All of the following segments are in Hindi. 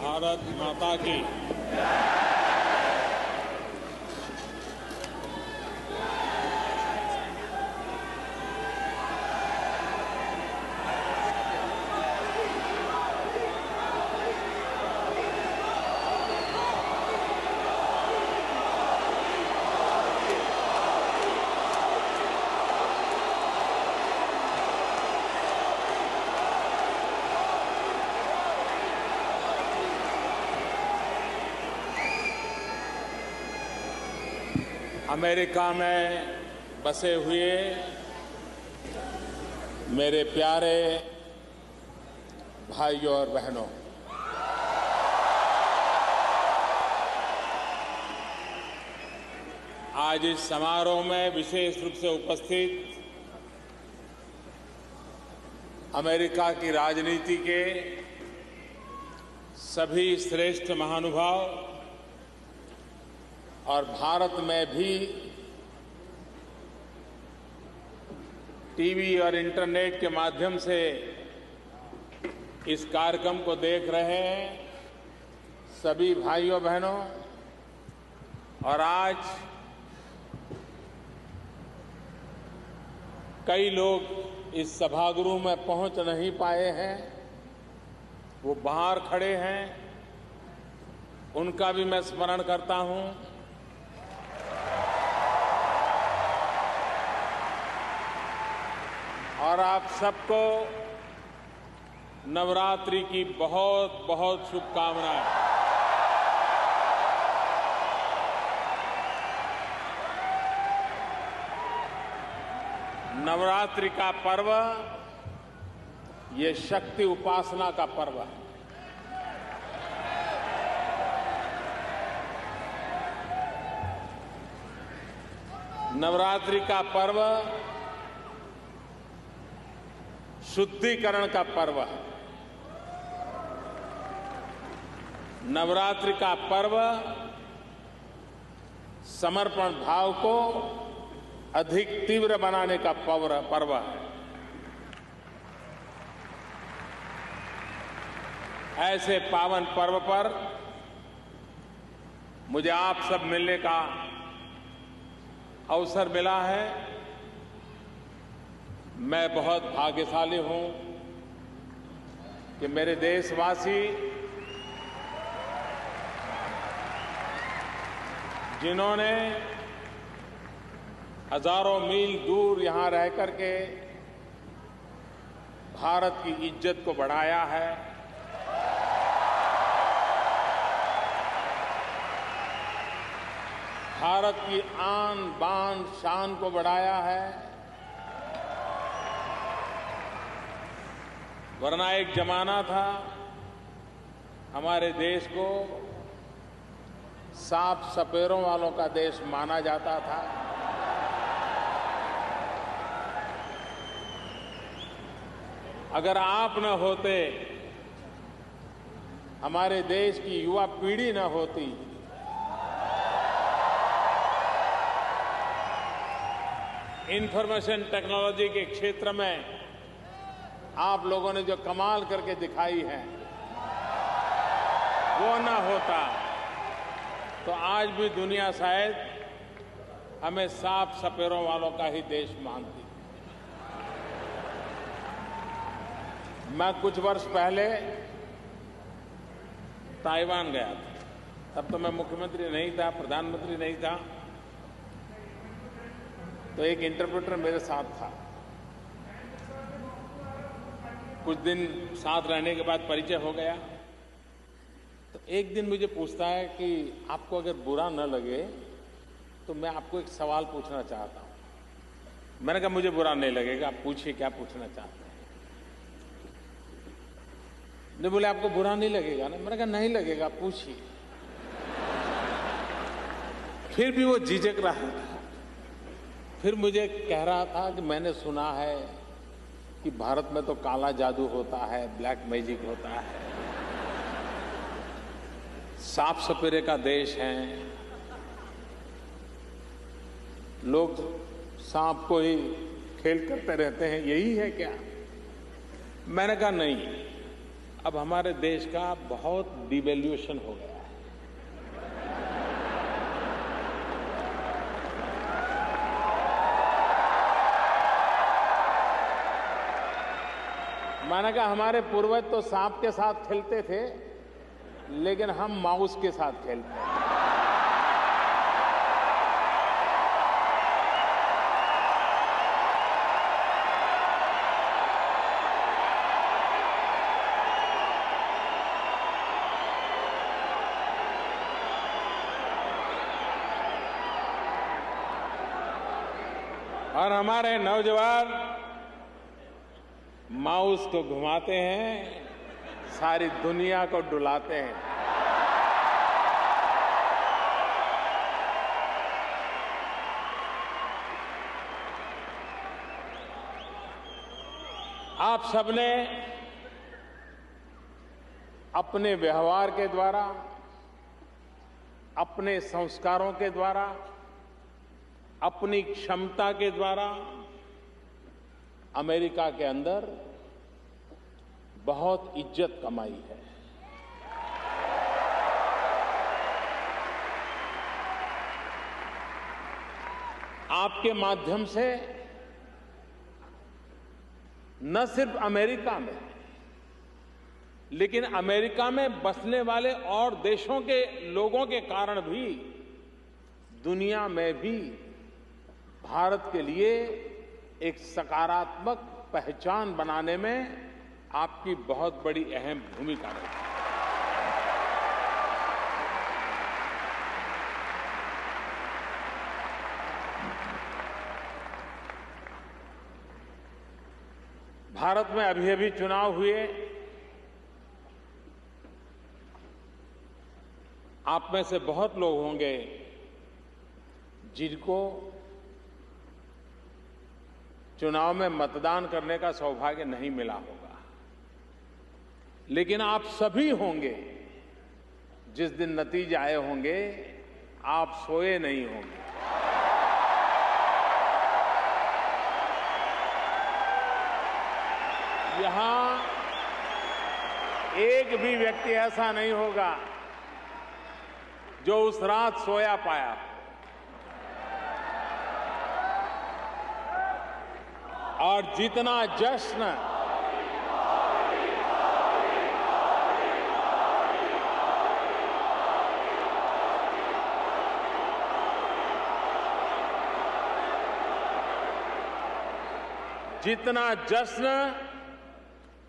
भारत माता की। अमेरिका में बसे हुए मेरे प्यारे भाइयों और बहनों, आज इस समारोह में विशेष रूप से उपस्थित अमेरिका की राजनीति के सभी श्रेष्ठ महानुभाव और भारत में भी टीवी और इंटरनेट के माध्यम से इस कार्यक्रम को देख रहे हैं सभी भाइयों बहनों, और आज कई लोग इस सभागृह में पहुंच नहीं पाए हैं, वो बाहर खड़े हैं, उनका भी मैं स्मरण करता हूं। और आप सबको नवरात्रि की बहुत बहुत शुभकामनाएं। नवरात्रि का पर्व ये शक्ति उपासना का पर्व है। नवरात्रि का पर्व शुद्धिकरण का पर्व है। नवरात्रि का पर्व समर्पण भाव को अधिक तीव्र बनाने का पर्व है। ऐसे पावन पर्व पर मुझे आप सब मिलने का अवसर मिला है। मैं बहुत भाग्यशाली हूं कि मेरे देशवासी जिन्होंने हजारों मील दूर यहां रह करके भारत की इज्जत को बढ़ाया है, भारत की आन बान शान को बढ़ाया है। वरना एक जमाना था हमारे देश को सांप सपेरों वालों का देश माना जाता था। अगर आप न होते, हमारे देश की युवा पीढ़ी न होती, इंफॉर्मेशन टेक्नोलॉजी के क्षेत्र में आप लोगों ने जो कमाल करके दिखाई है, वो ना होता तो आज भी दुनिया शायद हमें सांप सपेरों वालों का ही देश मानती। मैं कुछ वर्ष पहले ताइवान गया था। तब तो मैं मुख्यमंत्री नहीं था, प्रधानमंत्री नहीं था, तो एक इंटरप्रेटर मेरे साथ था। कुछ दिन साथ रहने के बाद परिचय हो गया, तो एक दिन मुझे पूछता है कि आपको अगर बुरा न लगे तो मैं आपको एक सवाल पूछना चाहता हूं। मैंने कहा मुझे बुरा नहीं लगेगा, आप पूछिए क्या पूछना चाहते हैं। नहीं, बोले आपको बुरा नहीं लगेगा ना? मैंने कहा नहीं लगेगा, आप पूछिए। फिर भी वो झिझक रहा था। फिर मुझे कह रहा था कि मैंने सुना है कि भारत में तो काला जादू होता है, ब्लैक मैजिक होता है, सांप सपेरे का देश है, लोग सांप को ही खेल करते रहते हैं, यही है क्या? मैंने कहा नहीं, अब हमारे देश का बहुत डिवैल्यूएशन हो गया है। मैंने कहा हमारे पूर्वज तो सांप के साथ खेलते थे, लेकिन हम माउस के साथ खेलते हैं। और हमारे नौजवान माउस को घुमाते हैं, सारी दुनिया को डुलाते हैं। आप सबने अपने व्यवहार के द्वारा, अपने संस्कारों के द्वारा, अपनी क्षमता के द्वारा अमेरिका के अंदर बहुत इज्जत कमाई है। आपके माध्यम से न सिर्फ अमेरिका में, लेकिन अमेरिका में बसने वाले और देशों के लोगों के कारण भी दुनिया में भी भारत के लिए एक सकारात्मक पहचान बनाने में आपकी बहुत बड़ी अहम भूमिका रही। भारत में अभी अभी चुनाव हुए। आप में से बहुत लोग होंगे जिनको चुनाव में मतदान करने का सौभाग्य नहीं मिला होगा, लेकिन आप सभी होंगे जिस दिन नतीजे आए होंगे आप सोए नहीं होंगे। यहां एक भी व्यक्ति ऐसा नहीं होगा जो उस रात सोया पाया। और जितना जश्न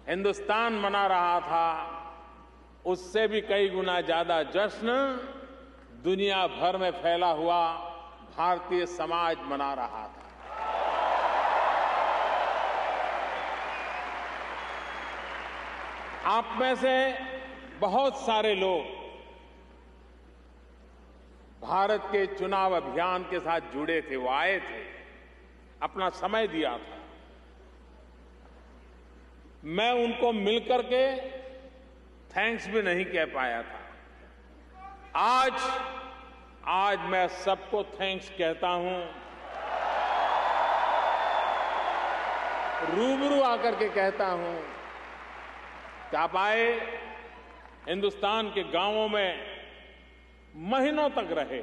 हिंदुस्तान मना रहा था, उससे भी कई गुना ज्यादा जश्न दुनिया भर में फैला हुआ भारतीय समाज मना रहा था। आप में से बहुत सारे लोग भारत के चुनाव अभियान के साथ जुड़े थे, वो आए थे, अपना समय दिया था। मैं उनको मिलकर के थैंक्स भी नहीं कह पाया था। आज मैं सबको थैंक्स कहता हूं, रूबरू आकर के कहता हूं कि आप आए, हिंदुस्तान के गांवों में महीनों तक रहे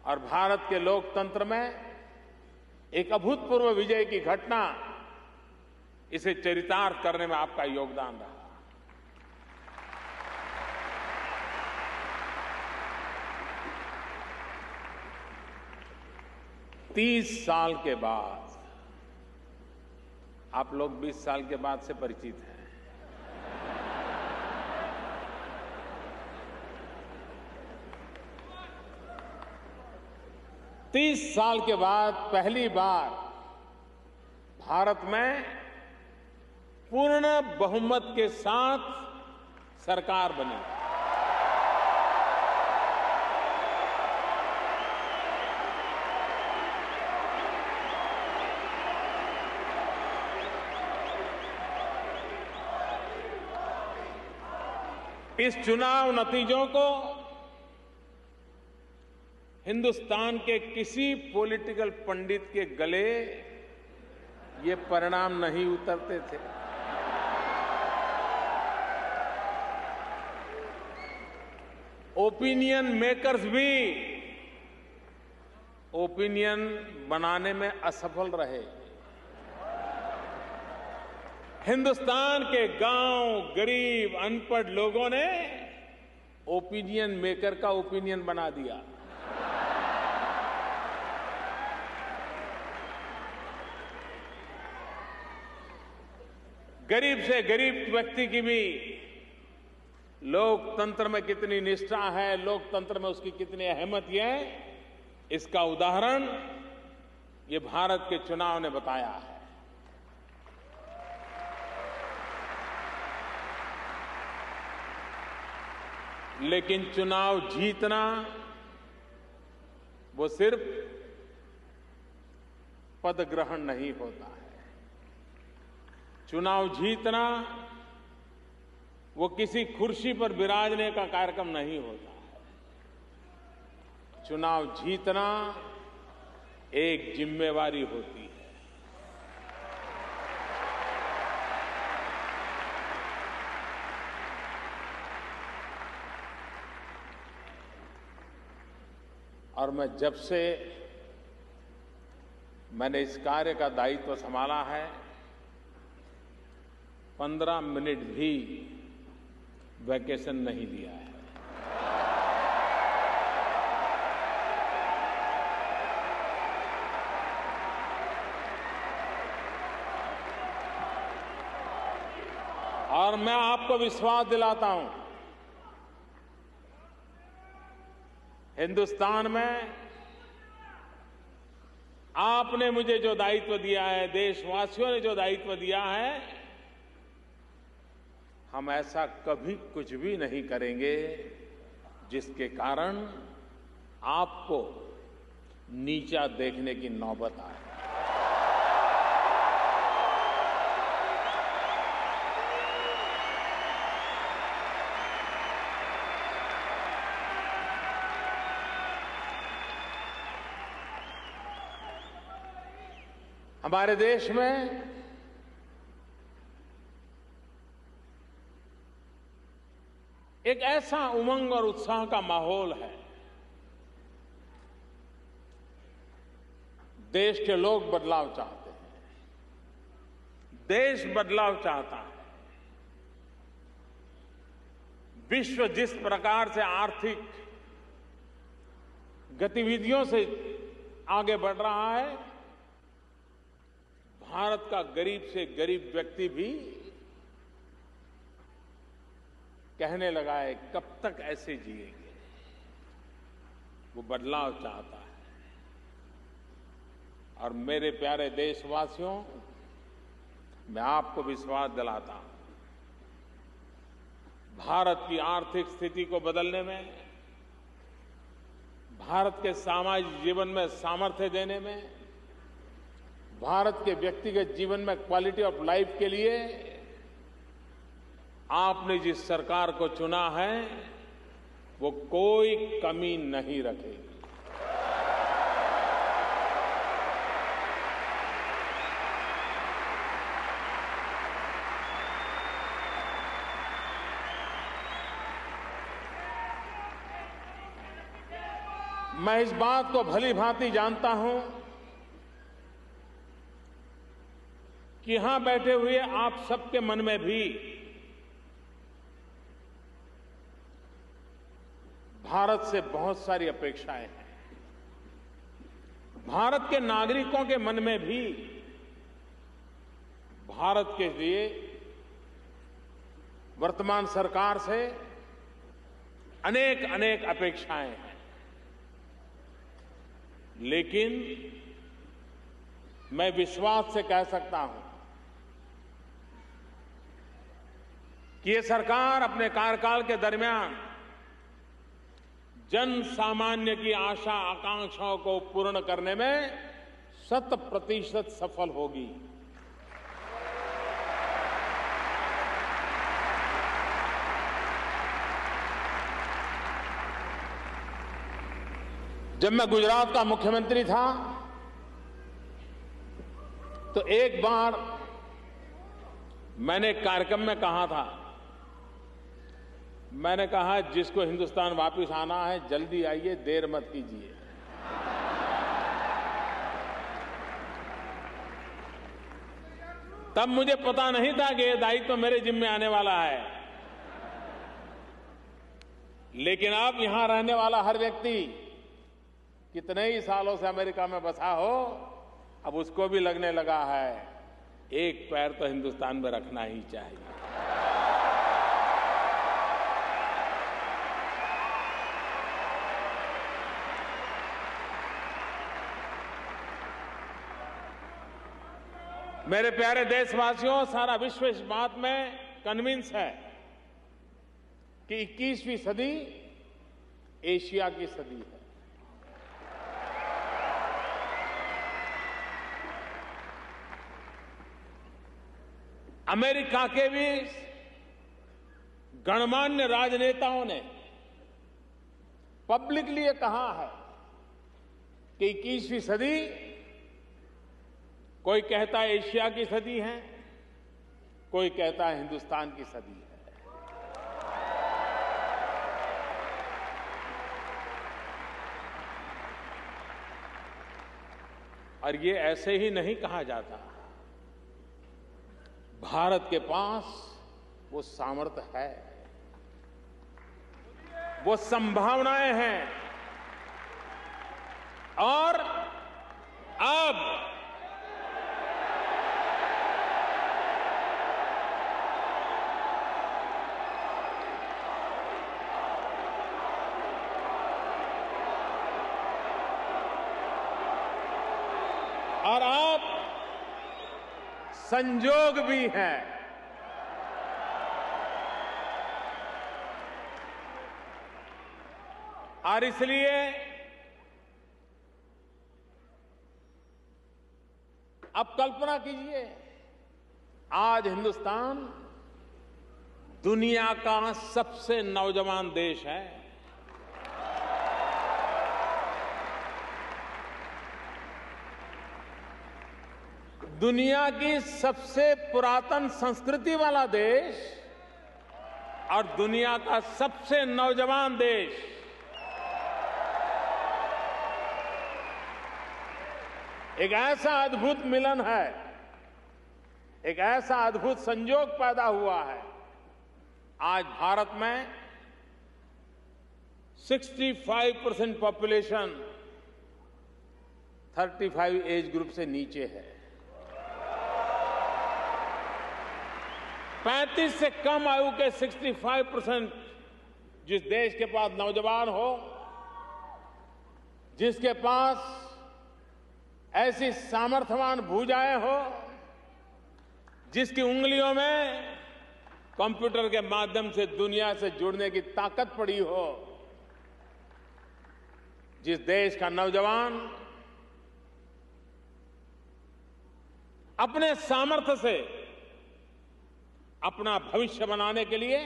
और भारत के लोकतंत्र में एक अभूतपूर्व विजय की घटना, इसे चरितार्थ करने में आपका योगदान रहा। तीस साल के बाद, आप लोग 20 साल के बाद से परिचित हैं, 30 साल के बाद पहली बार भारत में पूर्ण बहुमत के साथ सरकार बनी। इस चुनाव नतीजों को हिंदुस्तान के किसी पॉलिटिकल पंडित के गले ये परिणाम नहीं उतरते थे। ओपिनियन मेकर्स भी ओपिनियन बनाने में असफल रहे। हिंदुस्तान के गांव, गरीब, अनपढ़ लोगों ने ओपिनियन मेकर का ओपिनियन बना दिया। गरीब से गरीब व्यक्ति की भी लोकतंत्र में कितनी निष्ठा है, लोकतंत्र में उसकी कितनी अहमियत है, इसका उदाहरण ये भारत के चुनाव ने बताया है। लेकिन चुनाव जीतना वो सिर्फ पद ग्रहण नहीं होता है। चुनाव जीतना वो किसी कुर्सी पर विराजने का कार्यक्रम नहीं होता है। चुनाव जीतना एक जिम्मेवारी होती है। और मैं जब से मैंने इस कार्य का दायित्व संभाला है, 15 मिनट भी वैकेशन नहीं लिया है। और मैं आपको विश्वास दिलाता हूं, हिंदुस्तान में आपने मुझे जो दायित्व दिया है, देशवासियों ने जो दायित्व दिया है, हम ऐसा कभी कुछ भी नहीं करेंगे जिसके कारण आपको नीचा देखने की नौबत आए। हमारे देश में एक ऐसा उमंग और उत्साह का माहौल है। देश के लोग बदलाव चाहते हैं, देश बदलाव चाहता है। विश्व जिस प्रकार से आर्थिक गतिविधियों से आगे बढ़ रहा है, भारत का गरीब से गरीब व्यक्ति भी कहने लगा है कब तक ऐसे जिएंगे। वो बदलाव चाहता है। और मेरे प्यारे देशवासियों, मैं आपको विश्वास दिलाता हूं, भारत की आर्थिक स्थिति को बदलने में, भारत के सामाजिक जीवन में सामर्थ्य देने में, भारत के व्यक्तिगत जीवन में क्वालिटी ऑफ लाइफ के लिए आपने जिस सरकार को चुना है वो कोई कमी नहीं रखेगी। मैं इस बात को भली भांति जानता हूं कि यहां बैठे हुए आप सबके मन में भी भारत से बहुत सारी अपेक्षाएं हैं। भारत के नागरिकों के मन में भी भारत के लिए वर्तमान सरकार से अनेक अनेक अपेक्षाएं हैं। लेकिन मैं विश्वास से कह सकता हूं कि ये सरकार अपने कार्यकाल के दरमियान जन सामान्य की आशा आकांक्षाओं को पूर्ण करने में 100% सफल होगी। जब मैं गुजरात का मुख्यमंत्री था तो एक बार मैंने एक कार्यक्रम में कहा था मैंने कहा जिसको हिंदुस्तान वापस आना है जल्दी आइए, देर मत कीजिए। तब मुझे पता नहीं था कि यह दायित्व तो मेरे जिम्मे आने वाला है, लेकिन अब यहां रहने वाला हर व्यक्ति कितने ही सालों से अमेरिका में बसा हो, अब उसको भी लगने लगा है एक पैर तो हिंदुस्तान में रखना ही चाहिए। मेरे प्यारे देशवासियों, सारा विश्व इस बात में कन्विंस है कि 21वीं सदी एशिया की सदी है। अमेरिका के भी गणमान्य राजनेताओं ने पब्लिकली ये कहा है कि 21वीं सदी कोई कहता है एशिया की सदी है, कोई कहता है हिंदुस्तान की सदी है। और ये ऐसे ही नहीं कहा जाता। भारत के पास वो सामर्थ्य है, वो संभावनाएं हैं, और अब संजोग भी है। और इसलिए अब कल्पना कीजिए, आज हिंदुस्तान दुनिया का सबसे नौजवान देश है। दुनिया की सबसे पुरातन संस्कृति वाला देश और दुनिया का सबसे नौजवान देश। एक ऐसा अद्भुत मिलन है, एक ऐसा अद्भुत संयोग पैदा हुआ है। आज भारत में 65% पॉपुलेशन 35 एज ग्रुप से नीचे है। 35 से कम आयु के 65% जिस देश के पास नौजवान हो, जिसके पास ऐसी सामर्थ्यवान भुजाएं हो, जिसकी उंगलियों में कंप्यूटर के माध्यम से दुनिया से जुड़ने की ताकत पड़ी हो, जिस देश का नौजवान अपने सामर्थ्य से अपना भविष्य बनाने के लिए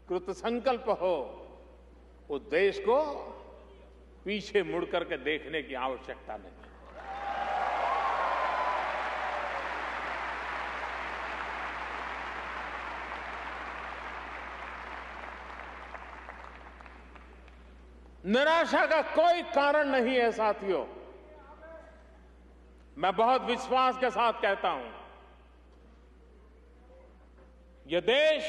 कृत संकल्प हो, उस देश को पीछे मुड़ करके देखने की आवश्यकता नहीं। निराशा का कोई कारण नहीं है साथियों। मैं बहुत विश्वास के साथ कहता हूं, यह देश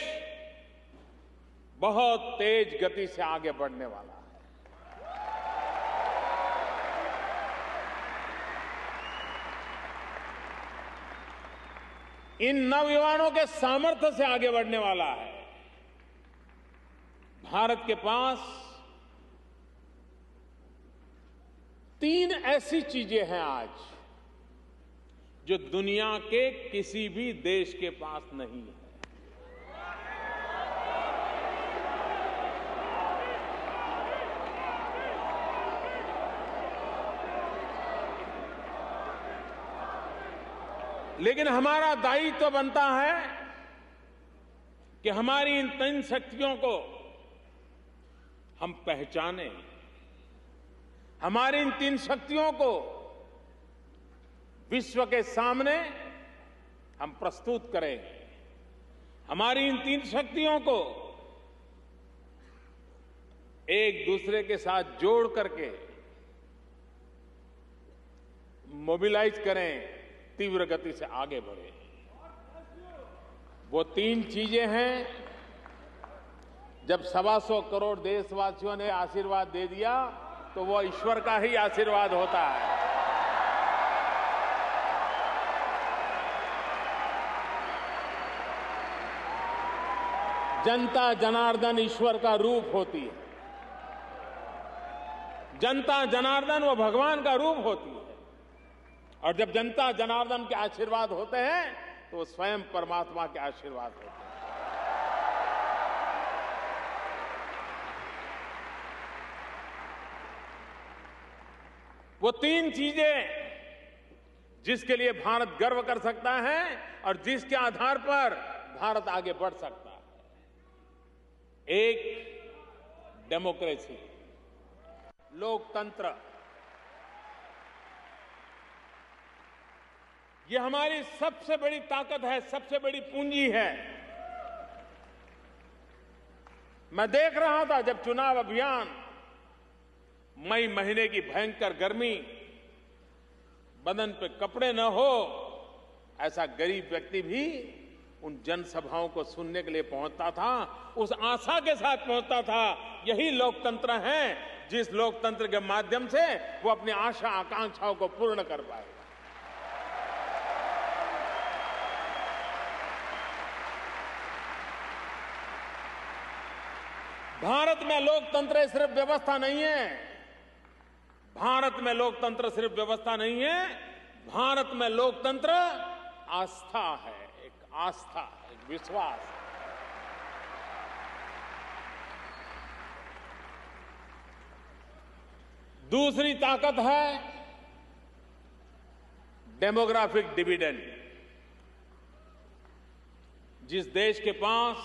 बहुत तेज गति से आगे बढ़ने वाला है। इन नौजवानों के सामर्थ्य से आगे बढ़ने वाला है। भारत के पास 3 ऐसी चीजें हैं आज जो दुनिया के किसी भी देश के पास नहीं है। लेकिन हमारा दायित्व तो बनता है कि हमारी इन 3 शक्तियों को हम पहचानें, हमारी इन 3 शक्तियों को विश्व के सामने हम प्रस्तुत करें, हमारी इन 3 शक्तियों को एक दूसरे के साथ जोड़ करके मोबिलाइज करें, तीव्र गति से आगे बढ़े। वो 3 चीजें हैं। जब 125 करोड़ देशवासियों ने आशीर्वाद दे दिया तो वो ईश्वर का ही आशीर्वाद होता है। जनता जनार्दन ईश्वर का रूप होती है। जनता जनार्दन वो भगवान का रूप होती है। और जब जनता जनार्दन के आशीर्वाद होते हैं तो वो स्वयं परमात्मा के आशीर्वाद होते हैं। वो 3 चीजें जिसके लिए भारत गर्व कर सकता है और जिसके आधार पर भारत आगे बढ़ सकता है। एक, डेमोक्रेसी, लोकतंत्र। ये हमारी सबसे बड़ी ताकत है, सबसे बड़ी पूंजी है। मैं देख रहा था जब चुनाव अभियान, मई महीने की भयंकर गर्मी, बदन पे कपड़े न हो ऐसा गरीब व्यक्ति भी उन जनसभाओं को सुनने के लिए पहुंचता था, उस आशा के साथ पहुंचता था यही लोकतंत्र है जिस लोकतंत्र के माध्यम से वो अपनी आशा आकांक्षाओं को पूर्ण कर पाएगा। भारत में लोकतंत्र सिर्फ व्यवस्था नहीं है। भारत में लोकतंत्र सिर्फ व्यवस्था नहीं है। भारत में लोकतंत्र आस्था है, एक आस्था, एक विश्वास। दूसरी ताकत है डेमोग्राफिक डिविडेंड। जिस देश के पास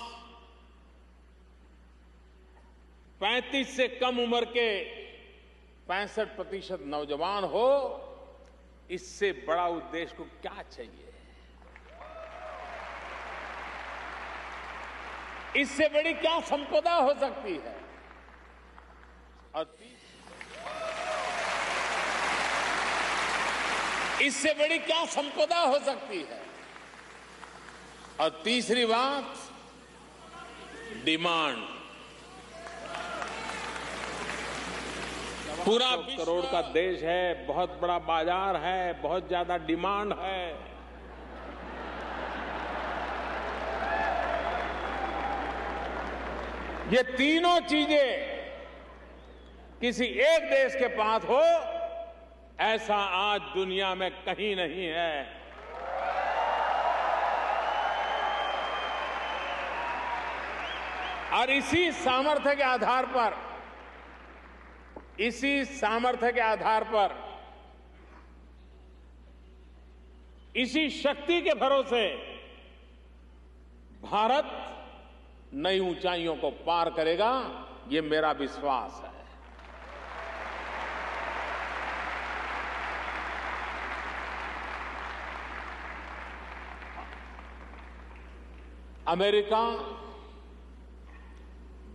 35 से कम उम्र के 65% नौजवान हो, इससे बड़ा उद्देश्य को क्या चाहिए? इससे बड़ी क्या संपदा हो सकती है? और इससे बड़ी क्या संपदा हो सकती है? और तीसरी बात, डिमांड। पूरा 100 करोड़ का देश है, बहुत बड़ा बाजार है, बहुत ज्यादा डिमांड है। ये तीनों चीजें किसी एक देश के पास हो, ऐसा आज दुनिया में कहीं नहीं है। और इसी सामर्थ्य के आधार पर, इसी शक्ति के भरोसे भारत नई ऊंचाइयों को पार करेगा, ये मेरा विश्वास है। अमेरिका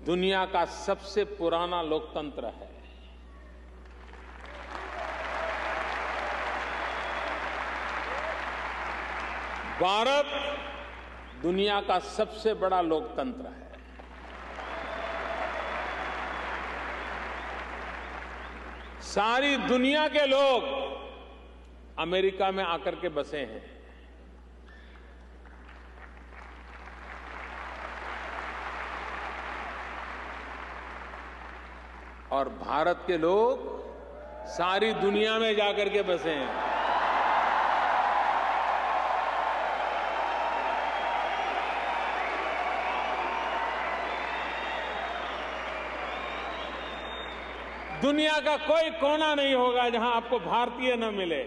दुनिया का सबसे पुराना लोकतंत्र है। भारत दुनिया का सबसे बड़ा लोकतंत्र है। सारी दुनिया के लोग अमेरिका में आकर के बसे हैं। और भारत के लोग सारी दुनिया में जाकर के बसे हैं। दुनिया का कोई कोना नहीं होगा जहां आपको भारतीय न मिले।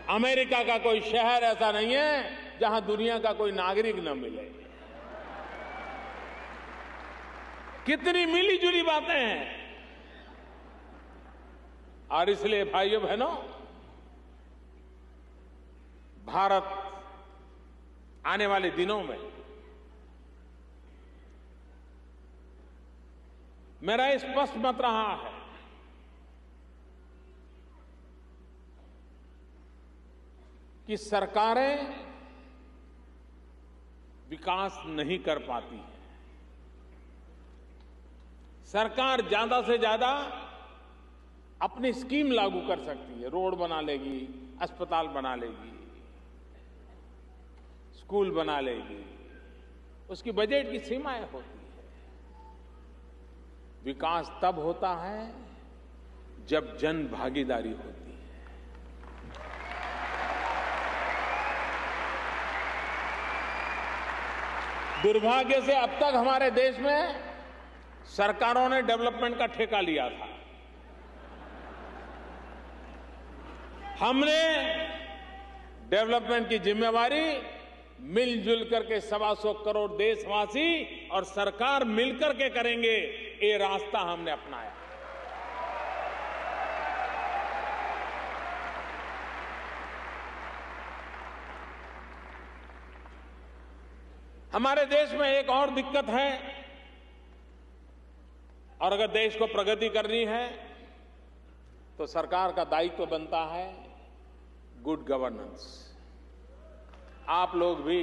अमेरिका का कोई शहर ऐसा नहीं है जहां दुनिया का कोई नागरिक न मिले। कितनी मिली जुली बातें हैं। और इसलिए भाइयों बहनों, भारत आने वाले दिनों में मेरा स्पष्ट मत रहा है कि सरकारें विकास नहीं कर पाती हैं। सरकार ज्यादा से ज्यादा अपनी स्कीम लागू कर सकती है, रोड बना लेगी, अस्पताल बना लेगी, स्कूल बना लेगी, उसकी बजट की सीमाएं होती है। विकास तब होता है जब जन भागीदारी होती है। दुर्भाग्य से अब तक हमारे देश में सरकारों ने डेवलपमेंट का ठेका लिया था। हमने डेवलपमेंट की जिम्मेवारी मिलजुल करके 125 करोड़ देशवासी और सरकार मिलकर के करेंगे, ये रास्ता हमने अपनाया। हमारे देश में एक और दिक्कत है, और अगर देश को प्रगति करनी है तो सरकार का दायित्व बनता है गुड गवर्नेंस। आप लोग भी,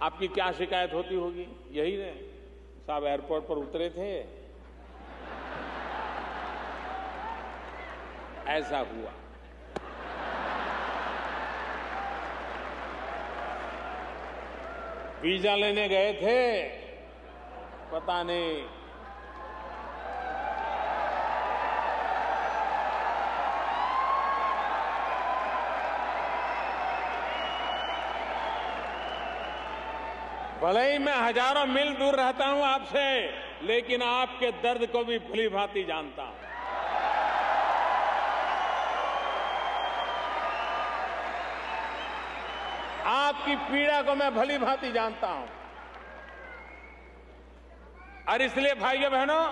आपकी क्या शिकायत होती होगी? यही ने साहब एयरपोर्ट पर उतरे थे, ऐसा हुआ। वीजा लेने गए थे, पता नहीं भले ही मैं हजारों मील दूर रहता हूं आपसे, लेकिन आपके दर्द को भी भली भांति जानता हूं। आपकी पीड़ा को मैं भली भांति जानता हूं। और इसलिए भाइयों बहनों,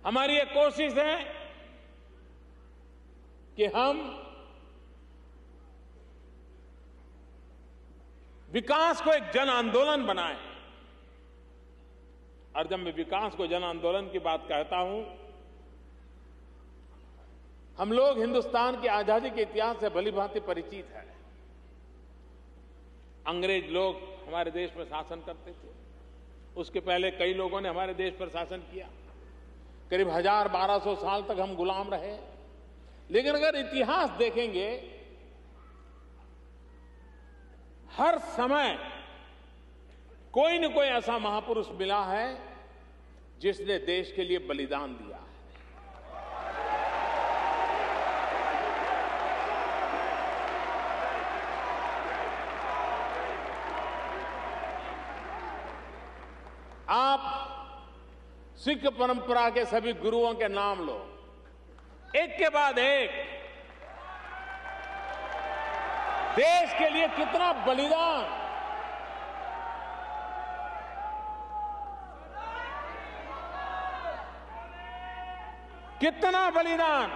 हमारी ये कोशिश है कि हम विकास को एक जन आंदोलन बनाएं। और जब मैं विकास को जन आंदोलन की बात कहता हूं, हम लोग हिंदुस्तान की आजादी के इतिहास से भली भांति परिचित है। अंग्रेज लोग हमारे देश में शासन करते थे, उसके पहले कई लोगों ने हमारे देश पर शासन किया। करीब 1000-1200 साल तक हम गुलाम रहे। लेकिन अगर इतिहास देखेंगे, हर समय कोई न कोई ऐसा महापुरुष मिला है जिसने देश के लिए बलिदान दिया है। आप सिख परंपरा के सभी गुरुओं के नाम लो, एक के बाद एक देश के लिए कितना बलिदान, कितना बलिदान।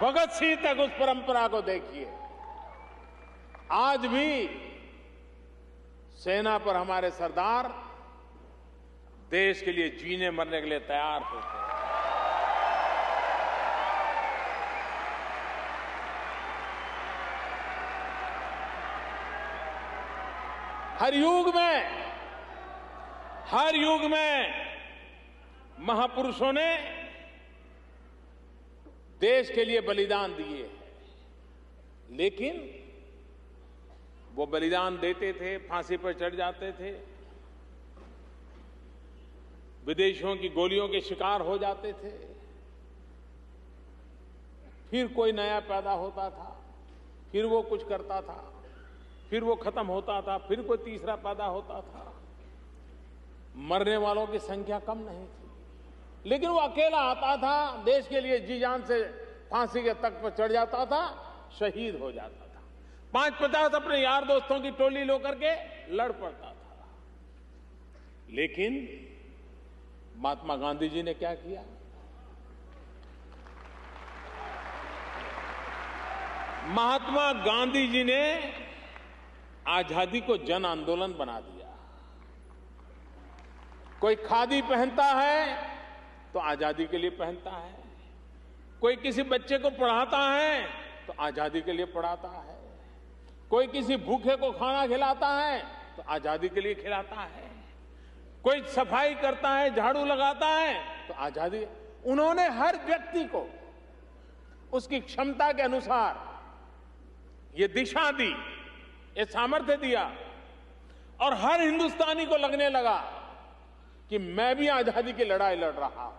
भगत सिंह तक उस परंपरा को देखिए। आज भी सेना पर हमारे सरदार देश के लिए जीने मरने के लिए तैयार होते हैं। हर युग में महापुरुषों ने देश के लिए बलिदान दिए हैं। लेकिन वो बलिदान देते थे, फांसी पर चढ़ जाते थे, विदेशियों की गोलियों के शिकार हो जाते थे, फिर कोई नया पैदा होता था, फिर वो कुछ करता था, फिर वो खत्म होता था, फिर कोई तीसरा पैदा होता था। मरने वालों की संख्या कम नहीं थी, लेकिन वो अकेला आता था, देश के लिए जी जान से फांसी के तख्त पर चढ़ जाता था, शहीद हो जाता था। 5-50 अपने यार दोस्तों की टोली लेकर के लड़ पड़ता था। लेकिन महात्मा गांधी जी ने क्या किया? महात्मा गांधी जी ने आजादी को जन आंदोलन बना दिया। कोई खादी पहनता है तो आजादी के लिए पहनता है, कोई किसी बच्चे को पढ़ाता है तो आजादी के लिए पढ़ाता है, कोई किसी भूखे को खाना खिलाता है तो आजादी के लिए खिलाता है, कोई सफाई करता है, झाड़ू लगाता है तो आजादी। उन्होंने हर व्यक्ति को उसकी क्षमता के अनुसार ये दिशा दी, ये सामर्थ्य दिया, और हर हिंदुस्तानी को लगने लगा कि मैं भी आजादी की लड़ाई लड़ रहा हूं।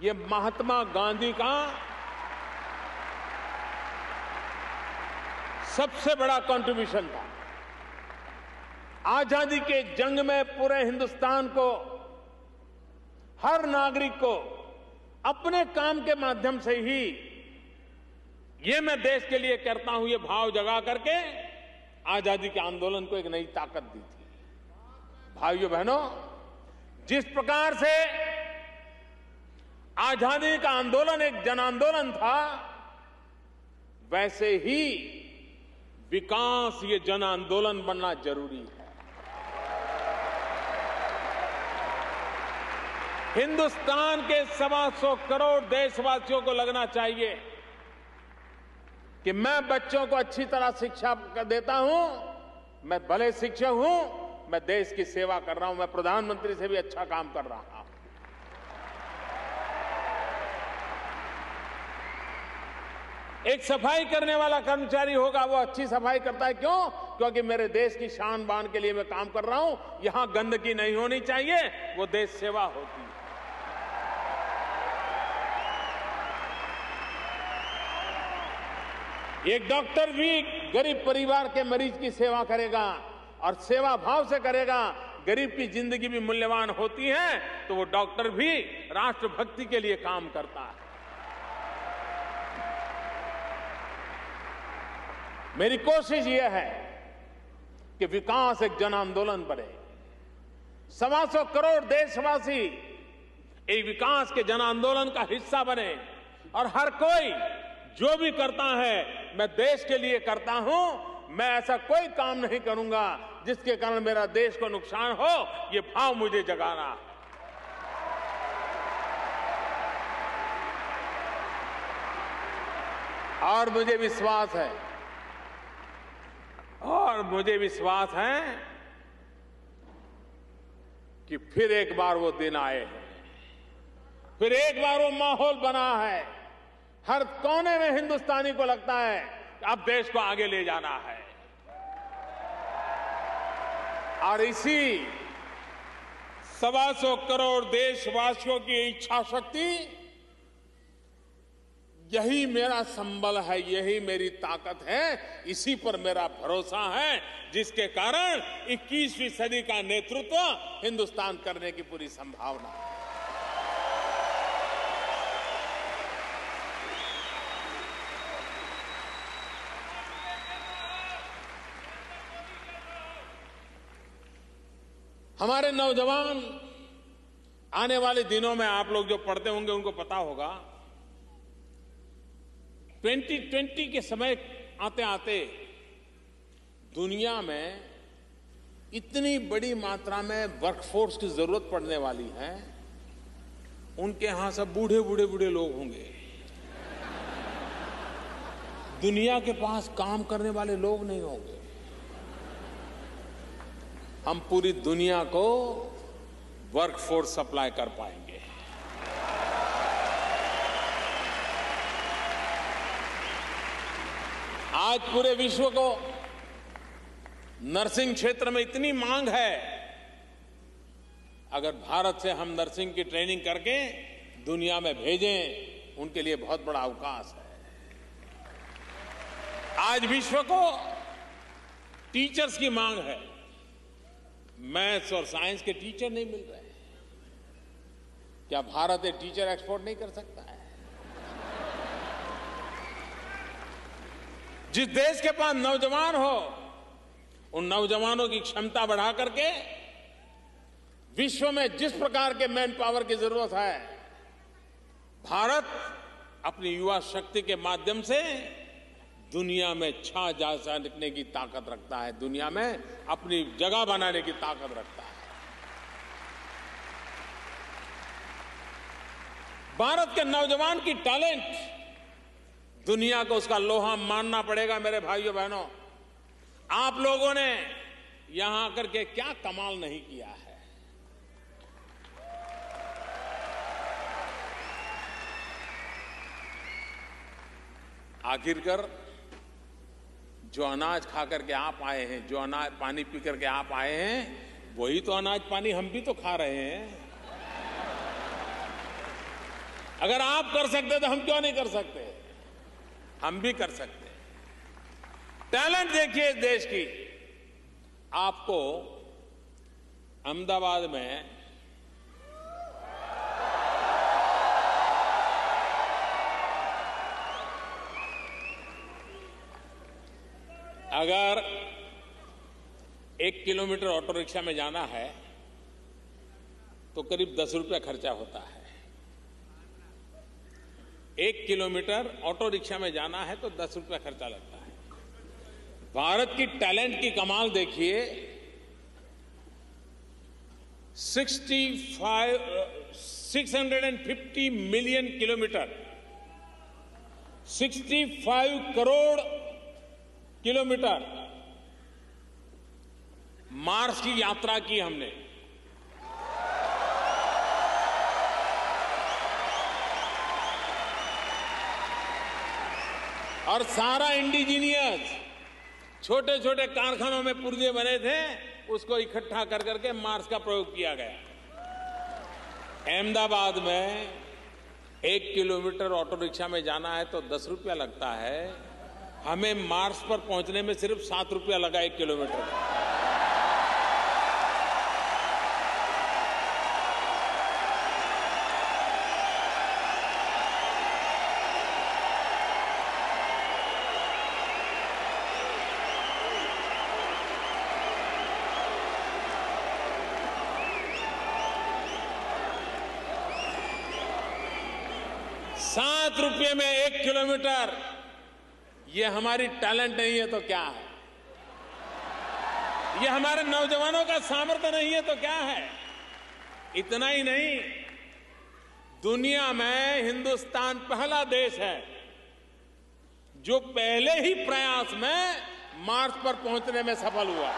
ये महात्मा गांधी का सबसे बड़ा कंट्रीब्यूशन था। आजादी के जंग में पूरे हिंदुस्तान को, हर नागरिक को अपने काम के माध्यम से ही ये मैं देश के लिए करता हूं, ये भाव जगा करके आजादी के आंदोलन को एक नई ताकत दी थी। भाइयों बहनों, जिस प्रकार से आजादी का आंदोलन एक जन आंदोलन था, वैसे ही विकास ये जन आंदोलन बनना जरूरी है। हिंदुस्तान के 125 करोड़ देशवासियों को लगना चाहिए कि मैं बच्चों को अच्छी तरह शिक्षा देता हूं, मैं भले शिक्षक हूं, मैं देश की सेवा कर रहा हूं, मैं प्रधानमंत्री से भी अच्छा काम कर रहा हूं। एक सफाई करने वाला कर्मचारी होगा, वो अच्छी सफाई करता है, क्यों? क्योंकि मेरे देश की शान बान के लिए मैं काम कर रहा हूं, यहां गंदगी नहीं होनी चाहिए, वो देश सेवा होती है। एक डॉक्टर भी गरीब परिवार के मरीज की सेवा करेगा और सेवा भाव से करेगा, गरीब की जिंदगी भी मूल्यवान होती है, तो वो डॉक्टर भी राष्ट्रभक्ति के लिए काम करता है। मेरी कोशिश यह है कि विकास एक जन आंदोलन बने, 125 करोड़ देशवासी एक विकास के जन आंदोलन का हिस्सा बने, और हर कोई जो भी करता है मैं देश के लिए करता हूं, मैं ऐसा कोई काम नहीं करूंगा जिसके कारण मेरा देश को नुकसान हो, ये भाव मुझे जगाना है। और मुझे विश्वास है कि फिर एक बार वो दिन आए हैं, फिर एक बार वो माहौल बना है। हर कोने में हिंदुस्तानी को लगता है कि अब देश को आगे ले जाना है, और इसी 125 करोड़ देशवासियों की इच्छा शक्ति, यही मेरा संबल है, यही मेरी ताकत है, इसी पर मेरा भरोसा है, जिसके कारण 21वीं सदी का नेतृत्व हिंदुस्तान करने की पूरी संभावना है। हमारे नौजवान आने वाले दिनों में, आप लोग जो पढ़ते होंगे उनको पता होगा, 2020 के समय आते आते दुनिया में इतनी बड़ी मात्रा में वर्कफोर्स की जरूरत पड़ने वाली है, उनके यहां सब बूढ़े बूढ़े बूढ़े लोग होंगे। दुनिया के पास काम करने वाले लोग नहीं होंगे। हम पूरी दुनिया को वर्कफोर्स सप्लाई कर पाएंगे। आज पूरे विश्व को नर्सिंग क्षेत्र में इतनी मांग है, अगर भारत से हम नर्सिंग की ट्रेनिंग करके दुनिया में भेजें, उनके लिए बहुत बड़ा अवकाश है। आज विश्व को टीचर्स की मांग है, मैथ्स और साइंस के टीचर नहीं मिल रहे। क्या भारत एक टीचर एक्सपोर्ट नहीं कर सकता है? जिस देश के पास नौजवान हो, उन नौजवानों की क्षमता बढ़ा करके विश्व में जिस प्रकार के मैन पावर की जरूरत है, भारत अपनी युवा शक्ति के माध्यम से दुनिया में छा जा सकने की ताकत रखता है, दुनिया में अपनी जगह बनाने की ताकत रखता है। भारत के नौजवान की टैलेंट दुनिया को उसका लोहा मानना पड़ेगा। मेरे भाइयों बहनों, आप लोगों ने यहां आकर के क्या कमाल नहीं किया है। आखिरकार जो अनाज खा करके आप आए हैं, जो अनाज पानी पी करके आप आए हैं, वही तो अनाज पानी हम भी तो खा रहे हैं। अगर आप कर सकते तो हम क्यों नहीं कर सकते? हम भी कर सकते हैं। टैलेंट देखिए इस देश की। आपको अहमदाबाद में अगर 1 किलोमीटर ऑटो रिक्शा में जाना है तो करीब 10 रुपया खर्चा होता है। 1 किलोमीटर ऑटो रिक्शा में जाना है तो 10 रुपया खर्चा लगता है। भारत की टैलेंट की कमाल देखिए। 650 million kilometre, 65 crore kilometre Mars की यात्रा की हमने। और सारा इंडिजीनियस छोटे छोटे कारखानों में पुर्जे बने थे, उसको इकट्ठा कर करके मार्स का प्रयोग किया गया। अहमदाबाद में 1 किलोमीटर ऑटो रिक्शा में जाना है तो 10 रुपया लगता है। हमें मार्स पर पहुंचने में सिर्फ 7 रुपया लगा 1 किलोमीटर का। ₹7 में 1 किलोमीटर, ये हमारी टैलेंट नहीं है तो क्या है? ये हमारे नौजवानों का सामर्थ्य नहीं है तो क्या है? इतना ही नहीं, दुनिया में हिंदुस्तान पहला देश है जो पहले ही प्रयास में मार्स पर पहुंचने में सफल हुआ।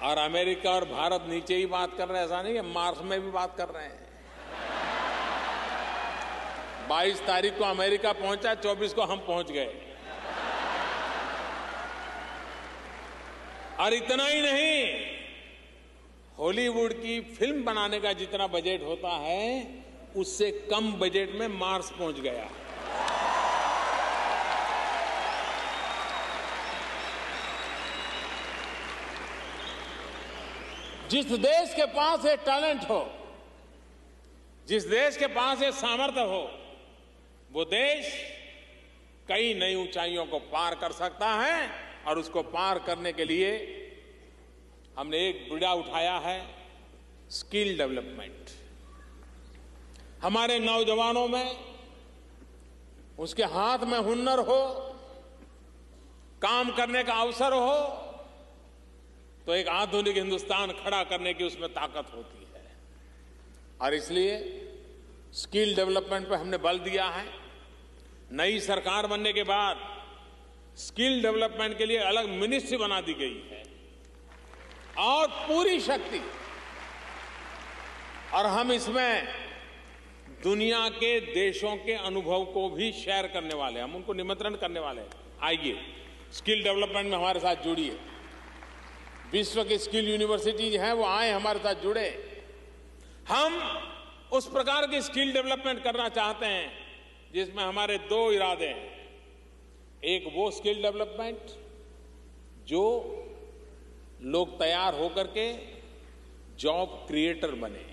और अमेरिका और भारत नीचे ही बात कर रहे हैं, ऐसा नहीं है, मार्स में भी बात कर रहे हैं। 22 तारीख को अमेरिका पहुंचा, 24 को हम पहुंच गए। और इतना ही नहीं, हॉलीवुड की फिल्म बनाने का जितना बजट होता है उससे कम बजट में मार्स पहुंच गया। जिस देश के पास ये टैलेंट हो, जिस देश के पास ये सामर्थ्य हो, वो देश कई नई ऊंचाइयों को पार कर सकता है। और उसको पार करने के लिए हमने एक बीड़ा उठाया है, स्किल डेवलपमेंट। हमारे नौजवानों में उसके हाथ में हुनर हो, काम करने का अवसर हो, तो एक आधुनिक हिंदुस्तान खड़ा करने की उसमें ताकत होती है। और इसलिए स्किल डेवलपमेंट पर हमने बल दिया है। नई सरकार बनने के बाद स्किल डेवलपमेंट के लिए अलग मिनिस्ट्री बना दी गई है और पूरी शक्ति। और हम इसमें दुनिया के देशों के अनुभव को भी शेयर करने वाले हैं, हम उनको निमंत्रण करने वाले हैं, आइए स्किल डेवलपमेंट में हमारे साथ जुड़िए। विश्व की स्किल यूनिवर्सिटीज हैं, वो आए हमारे साथ जुड़े। हम उस प्रकार की स्किल डेवलपमेंट करना चाहते हैं जिसमें हमारे 2 इरादे हैं। एक वो स्किल डेवलपमेंट जो लोग तैयार होकर के जॉब क्रिएटर बने,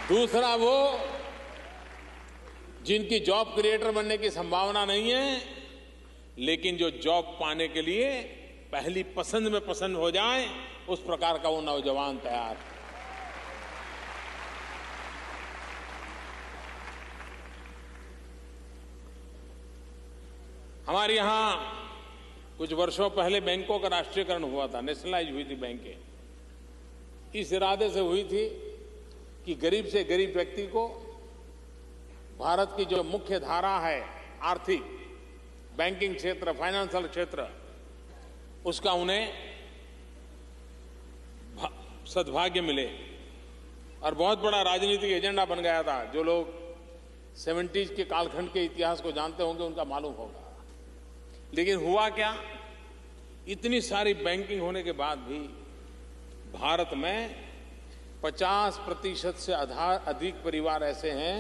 दूसरा वो जिनकी जॉब क्रिएटर बनने की संभावना नहीं है, लेकिन जो जॉब पाने के लिए पहली पसंद में पसंद हो जाए, उस प्रकार का वो नौजवान तैयार है। हमारे यहां कुछ वर्षों पहले बैंकों का राष्ट्रीयकरण हुआ था, नेशनलाइज हुई थी बैंकें। इस इरादे से हुई थी कि गरीब से गरीब व्यक्ति को भारत की जो मुख्य धारा है आर्थिक, बैंकिंग क्षेत्र, फाइनेंशियल क्षेत्र, उसका उन्हें सद्भाग्य मिले। और बहुत बड़ा राजनीतिक एजेंडा बन गया था। जो लोग 70s के कालखंड के इतिहास को जानते होंगे उनका मालूम होगा। लेकिन हुआ क्या, इतनी सारी बैंकिंग होने के बाद भी भारत में 50% से अधिक परिवार ऐसे हैं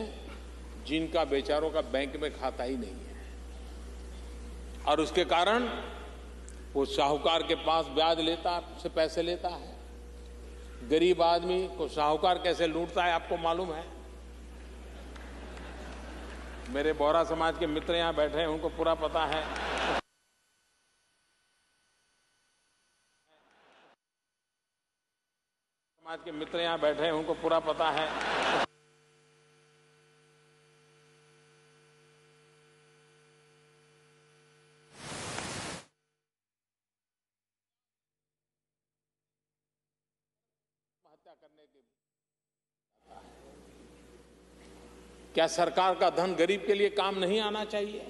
जिनका बेचारों का बैंक में खाता ही नहीं है। और उसके कारण वो साहूकार के पास ब्याज लेता से पैसे लेता है। गरीब आदमी को साहूकार कैसे लूटता है आपको मालूम है। मेरे बोहरा समाज के मित्र यहां बैठे हैं, उनको पूरा पता है। समाज के मित्र यहां बैठे हैं, उनको पूरा पता है। हत्या करने के क्या सरकार का धन गरीब के लिए काम नहीं आना चाहिए?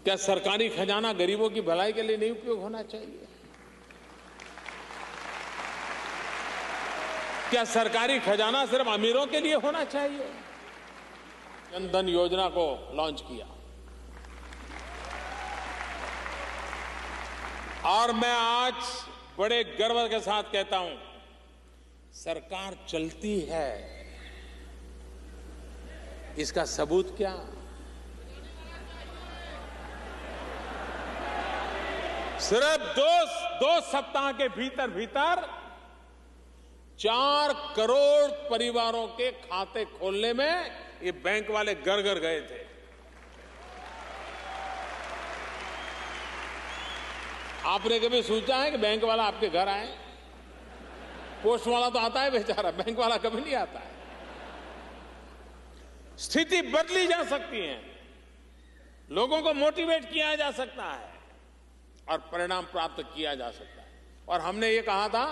क्या सरकारी खजाना गरीबों की भलाई के लिए नहीं उपयोग होना चाहिए? क्या सरकारी खजाना सिर्फ अमीरों के लिए होना चाहिए? जन धन योजना को लॉन्च किया और मैं आज बड़े गर्व के साथ कहता हूं, सरकार चलती है। इसका सबूत क्या? सिर्फ दो सप्ताह के भीतर 4 करोड़ परिवारों के खाते खोलने में ये बैंक वाले घर घर गए थे। आपने कभी सोचा है कि बैंक वाला आपके घर आए? पोस्ट वाला तो आता है बेचारा, बैंक वाला कभी नहीं आता है। स्थिति बदली जा सकती है, लोगों को मोटिवेट किया जा सकता है और परिणाम प्राप्त किया जा सकता है। और हमने ये कहा था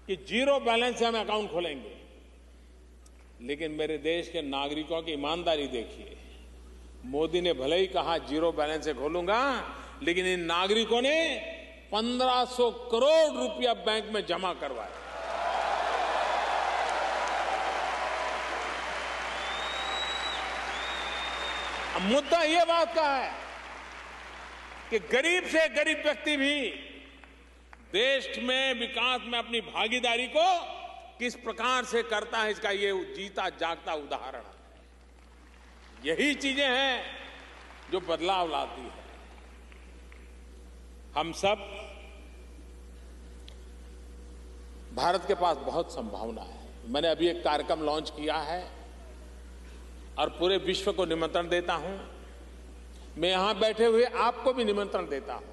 कि 0 बैलेंस से हम अकाउंट खोलेंगे, लेकिन मेरे देश के नागरिकों की ईमानदारी देखिए। मोदी ने भले ही कहा 0 बैलेंस से खोलूंगा, लेकिन इन नागरिकों ने 1500 करोड़ रुपया बैंक में जमा करवाया। अब मुद्दा यह बात का है कि गरीब से गरीब व्यक्ति भी देश में विकास में अपनी भागीदारी को किस प्रकार से करता है, इसका ये जीता जागता उदाहरण है। यही चीजें हैं जो बदलाव लाती है। हम सब, भारत के पास बहुत संभावना है। मैंने अभी एक कार्यक्रम लॉन्च किया है और पूरे विश्व को निमंत्रण देता हूं। मैं यहां बैठे हुए आपको भी निमंत्रण देता हूं।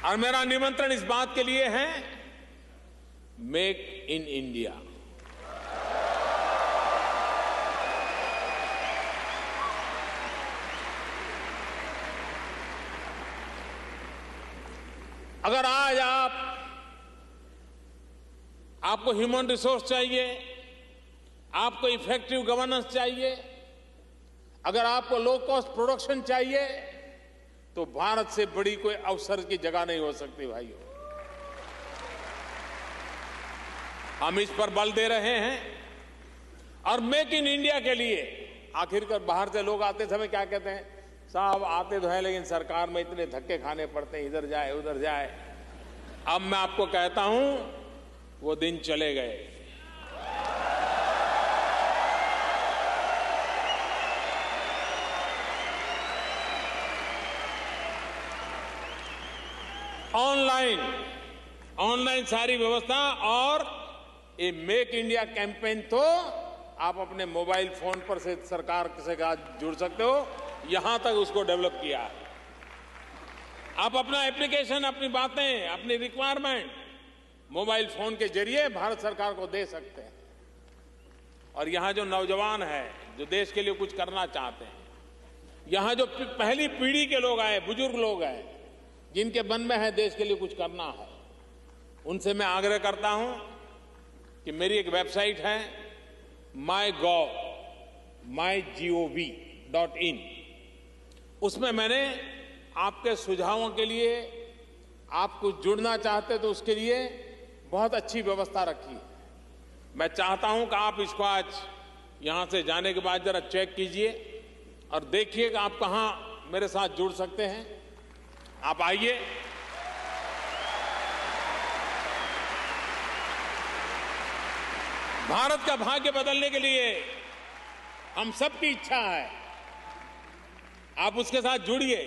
और मेरा निमंत्रण इस बात के लिए है, मेक इन इंडिया। अगर आज आपको ह्यूमन रिसोर्स चाहिए, आपको इफेक्टिव गवर्नेंस चाहिए, अगर आपको लो कॉस्ट प्रोडक्शन चाहिए, तो भारत से बड़ी कोई अवसर की जगह नहीं हो सकती भाइयों। हम इस पर बल दे रहे हैं। और मेक इन इंडिया के लिए आखिरकार बाहर से लोग आते समय क्या कहते हैं, साहब आते तो है लेकिन सरकार में इतने धक्के खाने पड़ते हैं, इधर जाए उधर जाए। अब मैं आपको कहता हूं, वो दिन चले गए। ऑनलाइन सारी व्यवस्था और ये मेक इंडिया कैंपेन तो आप अपने मोबाइल फोन पर से सरकार से जुड़ सकते हो, यहां तक उसको डेवलप किया है। आप अपना एप्लीकेशन, अपनी बातें, अपनी रिक्वायरमेंट मोबाइल फोन के जरिए भारत सरकार को दे सकते हैं। और यहां जो नौजवान है, जो देश के लिए कुछ करना चाहते हैं, यहां जो पहली पीढ़ी के लोग आए, बुजुर्ग लोग आए, जिनके मन में है देश के लिए कुछ करना है, उनसे मैं आग्रह करता हूं कि मेरी एक वेबसाइट है mygov.in, उसमें मैंने आपके सुझावों के लिए, आप कुछ जुड़ना चाहते तो उसके लिए बहुत अच्छी व्यवस्था रखी है। मैं चाहता हूं कि आप इसको आज यहां से जाने के बाद जरा चेक कीजिए और देखिए कि आप कहां मेरे साथ जुड़ सकते हैं। आप आइए। भारत का भाग्य बदलने के लिए हम सबकी इच्छा है, आप उसके साथ जुड़िए।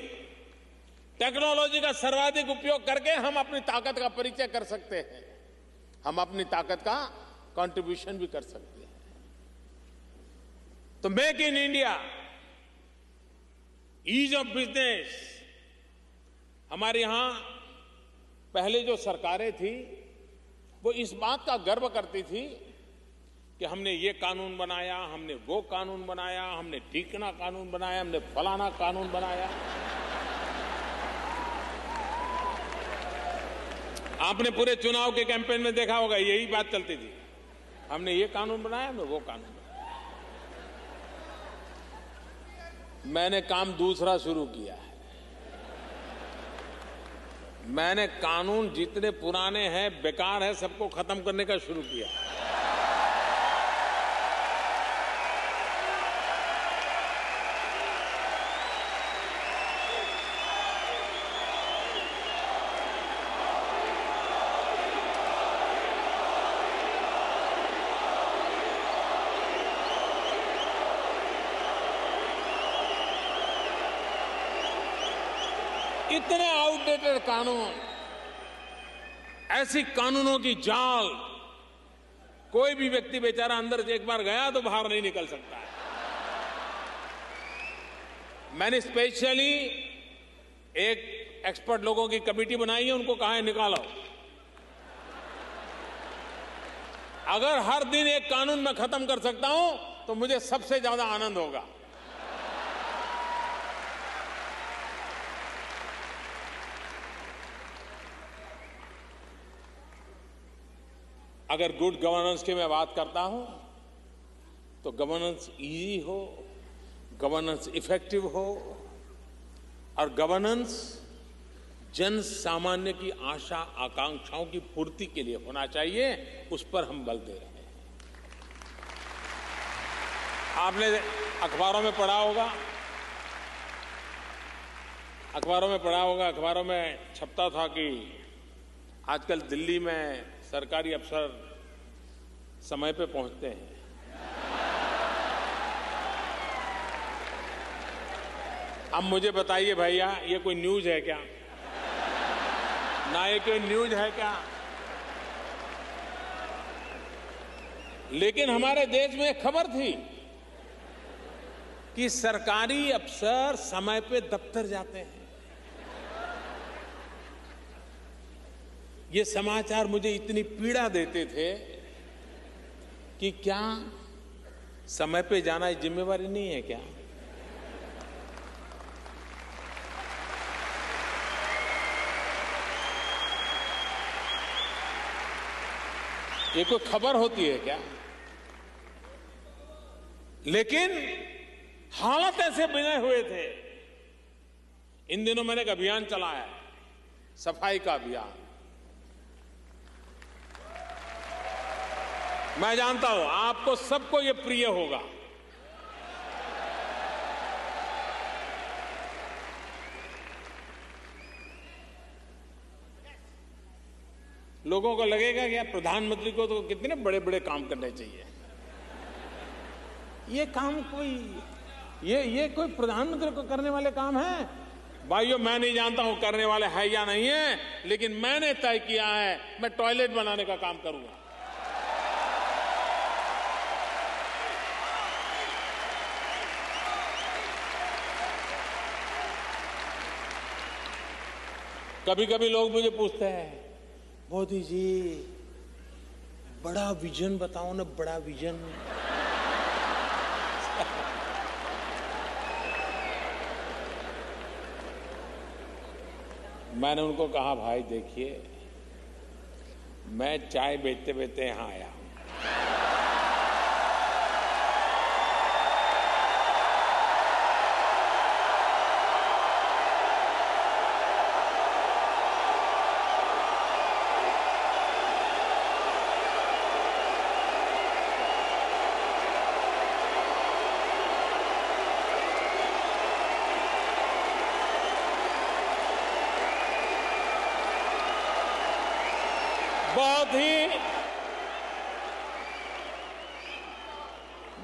टेक्नोलॉजी का सर्वाधिक उपयोग करके हम अपनी ताकत का परिचय कर सकते हैं, हम अपनी ताकत का कंट्रीब्यूशन भी कर सकते हैं। तो make in India, ease of business, हमारे यहां पहले जो सरकारें थी वो इस बात का गर्व करती थी कि हमने ये कानून बनाया, हमने वो कानून बनाया, हमने ठीकना कानून बनाया, हमने फलाना कानून बनाया। आपने पूरे चुनाव के कैंपेन में देखा होगा, यही बात चलती थी, हमने ये कानून बनाया, हमने वो कानून बनाया। मैंने काम दूसरा शुरू किया है। मैंने कानून जितने पुराने हैं, बेकार है, सबको खत्म करने का शुरू किया। इतने आउटडेटेड कानून, ऐसी कानूनों की जाल, कोई भी व्यक्ति बेचारा अंदर से एक बार गया तो बाहर नहीं निकल सकता है। मैंने स्पेशली एक एक्सपर्ट लोगों की कमेटी बनाई है, उनको कहा है निकालो। अगर हर दिन एक कानून मैं खत्म कर सकता हूं तो मुझे सबसे ज्यादा आनंद होगा। अगर गुड गवर्नेंस की मैं बात करता हूं तो गवर्नेंस इजी हो, गवर्नेंस इफेक्टिव हो और गवर्नेंस जन सामान्य की आशा आकांक्षाओं की पूर्ति के लिए होना चाहिए, उस पर हम बल दे रहे हैं। आपने अखबारों में पढ़ा होगा, अखबारों में छपता था कि आजकल दिल्ली में सरकारी अफसर समय पे पहुंचते हैं। अब मुझे बताइए भैया, ये कोई न्यूज है क्या? ना ये कोई न्यूज है क्या? लेकिन हमारे देश में एक खबर थी कि सरकारी अफसर समय पे दफ्तर जाते हैं। ये समाचार मुझे इतनी पीड़ा देते थे कि क्या समय पे जाना जिम्मेवारी नहीं है क्या? ये कोई खबर होती है क्या? लेकिन हालात ऐसे बने हुए थे। इन दिनों मैंने एक अभियान चलाया है, सफाई का अभियान। मैं जानता हूं आपको सबको ये प्रिय होगा। लोगों को लगेगा कि प्रधानमंत्री को तो कितने बड़े बड़े काम करने चाहिए। ये काम ये कोई प्रधानमंत्री को करने वाले काम है? भाइयों, मैं नहीं जानता हूं करने वाले है या नहीं है, लेकिन मैंने तय किया है मैं टॉयलेट बनाने का काम करूंगा। कभी कभी लोग मुझे पूछते हैं, मोदी जी बड़ा विजन बताओ ना, बड़ा विजन। मैंने उनको कहा, भाई देखिए, मैं चाय बेचते बेचते यहां आया हूं।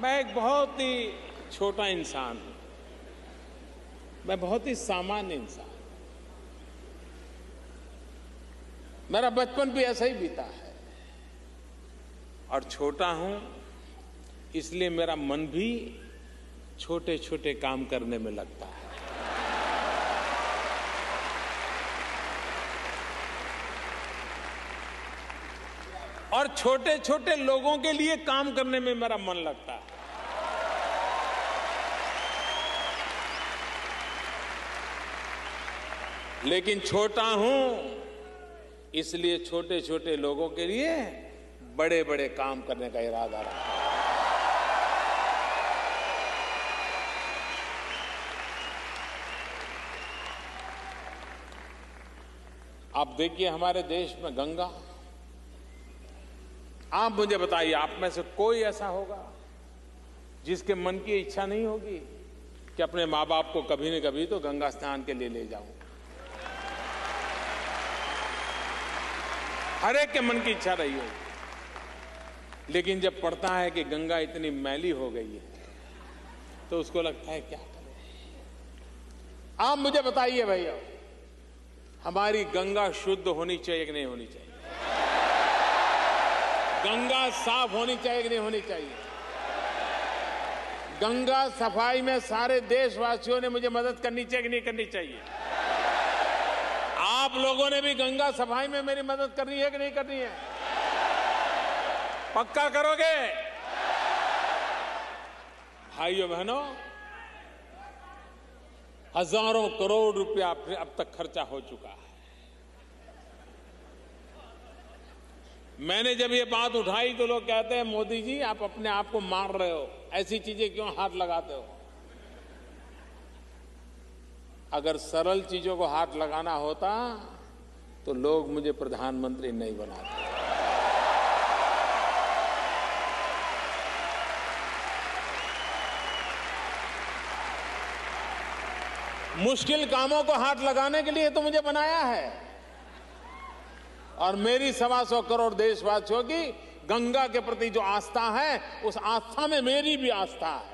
मैं एक बहुत ही छोटा इंसान हूं, मैं बहुत ही सामान्य इंसान हूं। मेरा बचपन भी ऐसा ही बीता है और छोटा हूं, इसलिए मेरा मन भी छोटे छोटे काम करने में लगता है। और छोटे छोटे लोगों के लिए काम करने में मेरा मन लगता है। लेकिन छोटा हूं, इसलिए छोटे छोटे लोगों के लिए बड़े बड़े काम करने का इरादा रखा है। आप देखिए, हमारे देश में गंगा, आप मुझे बताइए, आप में से कोई ऐसा होगा जिसके मन की इच्छा नहीं होगी कि अपने माँ बाप को कभी न कभी तो गंगा स्नान के लिए ले जाऊं? हर एक के मन की इच्छा रही होगी। लेकिन जब पढ़ता है कि गंगा इतनी मैली हो गई है तो उसको लगता है क्या करें। आप मुझे बताइए भैया, हमारी गंगा शुद्ध होनी चाहिए कि नहीं होनी चाहिए? गंगा साफ होनी चाहिए कि नहीं होनी चाहिए? गंगा सफाई में सारे देशवासियों ने मुझे मदद करनी चाहिए कि नहीं करनी चाहिए? आप लोगों ने भी गंगा सफाई में मेरी मदद करनी है कि नहीं करनी है? पक्का करोगे? भाइयों बहनों, हजारों करोड़ रुपया अब तक खर्चा हो चुका है। मैंने जब ये बात उठाई तो लोग कहते हैं, मोदी जी आप अपने आप को मार रहे हो, ऐसी चीजें क्यों हाथ लगाते हो? अगर सरल चीजों को हाथ लगाना होता तो लोग मुझे प्रधानमंत्री नहीं बनाते। मुश्किल कामों को हाथ लगाने के लिए तो मुझे बनाया है। और मेरी 125 करोड़ देशवासियों की गंगा के प्रति जो आस्था है, उस आस्था में मेरी भी आस्था है।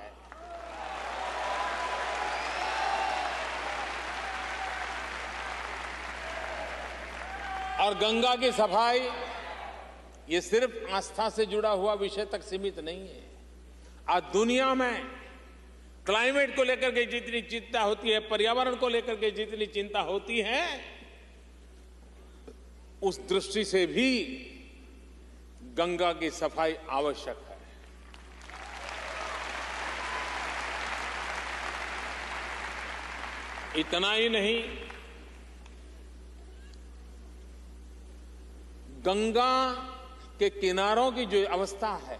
और गंगा की सफाई ये सिर्फ आस्था से जुड़ा हुआ विषय तक सीमित नहीं है। आज दुनिया में क्लाइमेट को लेकर के जितनी चिंता होती है, पर्यावरण को लेकर के जितनी चिंता होती है, उस दृष्टि से भी गंगा की सफाई आवश्यक है। इतना ही नहीं, गंगा के किनारों की जो अवस्था है,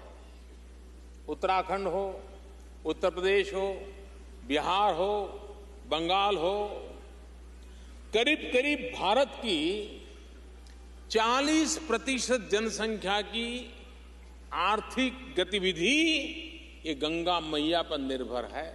उत्तराखंड हो, उत्तर प्रदेश हो, बिहार हो, बंगाल हो, करीब करीब भारत की 40% जनसंख्या की आर्थिक गतिविधि ये गंगा मैया पर निर्भर है।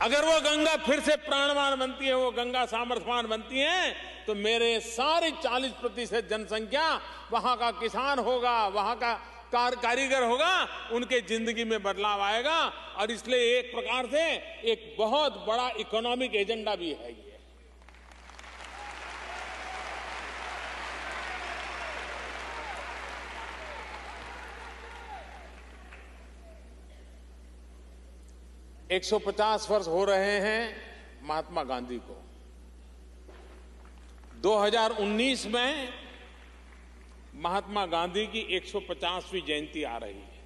अगर वो गंगा फिर से प्राणवान बनती है, वो गंगा सामर्थ्यवान बनती है, तो मेरे सारे 40% जनसंख्या वहां का किसान होगा, वहां का कारीगर होगा, उनके जिंदगी में बदलाव आएगा। और इसलिए एक प्रकार से एक बहुत बड़ा इकोनॉमिक एजेंडा भी है ये। – 150 वर्ष हो रहे हैं महात्मा गांधी को। 2019 में महात्मा गांधी की 150वीं जयंती आ रही है।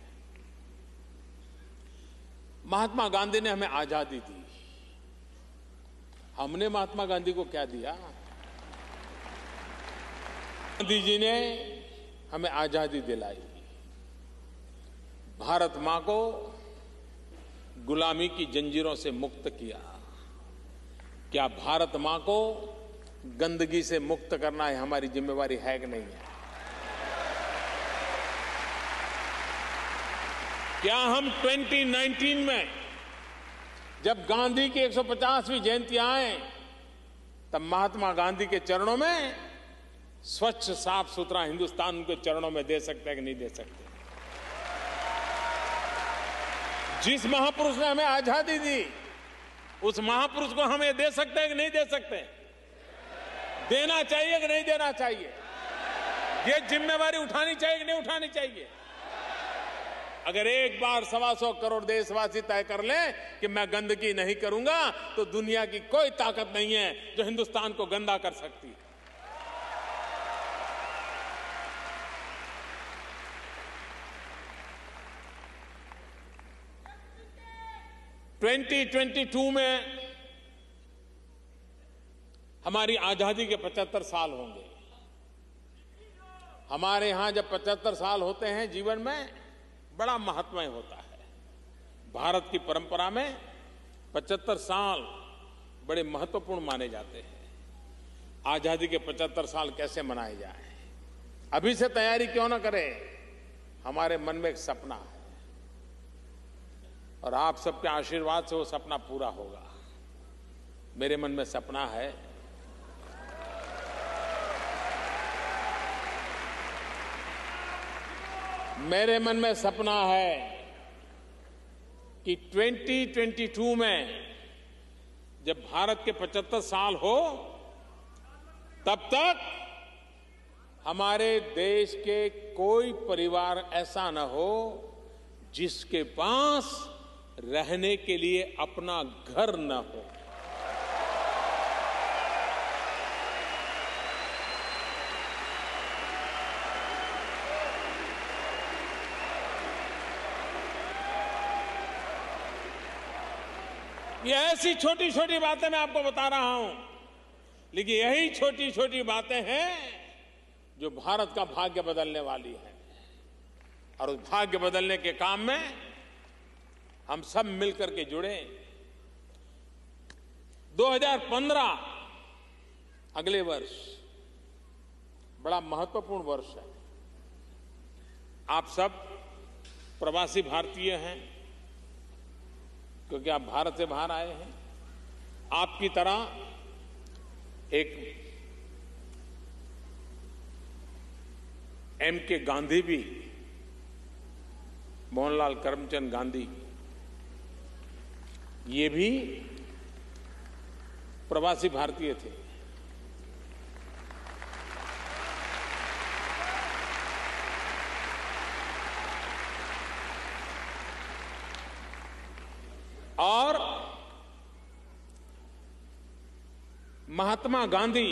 महात्मा गांधी ने हमें आजादी दी। हमने महात्मा गांधी को क्या दिया? गांधी जी ने हमें आजादी दिलाई, भारत मां को गुलामी की जंजीरों से मुक्त किया। क्या भारत मां को गंदगी से मुक्त करना है हमारी जिम्मेवारी है कि नहीं है? क्या हम 2019 में जब गांधी की 150वीं जयंती आए तब महात्मा गांधी के चरणों में स्वच्छ साफ सुथरा हिंदुस्तान उनके चरणों में दे सकते हैं कि नहीं दे सकते? जिस महापुरुष ने हमें आजादी दी उस महापुरुष को हम ये दे सकते हैं कि नहीं दे सकते? देना चाहिए कि नहीं देना चाहिए? ये जिम्मेवारी उठानी चाहिए कि नहीं उठानी चाहिए? अगर एक बार 125 करोड़ देशवासी तय कर लें कि मैं गंदगी नहीं करूंगा तो दुनिया की कोई ताकत नहीं है जो हिंदुस्तान को गंदा कर सकती है। (2022) में हमारी आजादी के 75 साल होंगे। हमारे यहां जब 75 साल होते हैं जीवन में बड़ा महत्वमय होता है। भारत की परंपरा में 75 साल बड़े महत्वपूर्ण माने जाते हैं। आजादी के 75 साल कैसे मनाए जाएं? अभी से तैयारी क्यों ना करें? हमारे मन में एक सपना है और आप सबके आशीर्वाद से वो सपना पूरा होगा। मेरे मन में सपना है कि 2022 में जब भारत के 75 साल हो तब तक हमारे देश के कोई परिवार ऐसा न हो जिसके पास रहने के लिए अपना घर न हो। ये ऐसी छोटी छोटी बातें मैं आपको बता रहा हूं, लेकिन यही छोटी छोटी बातें हैं जो भारत का भाग्य बदलने वाली है। और उस भाग्य बदलने के काम में हम सब मिलकर के जुड़े। 2015 अगले वर्ष बड़ा महत्वपूर्ण वर्ष है। आप सब प्रवासी भारतीय हैं क्योंकि आप भारत से बाहर आए हैं। आपकी तरह एक M.K. गांधी भी, मोहनलाल करमचंद गांधी, ये भी प्रवासी भारतीय थे। और महात्मा गांधी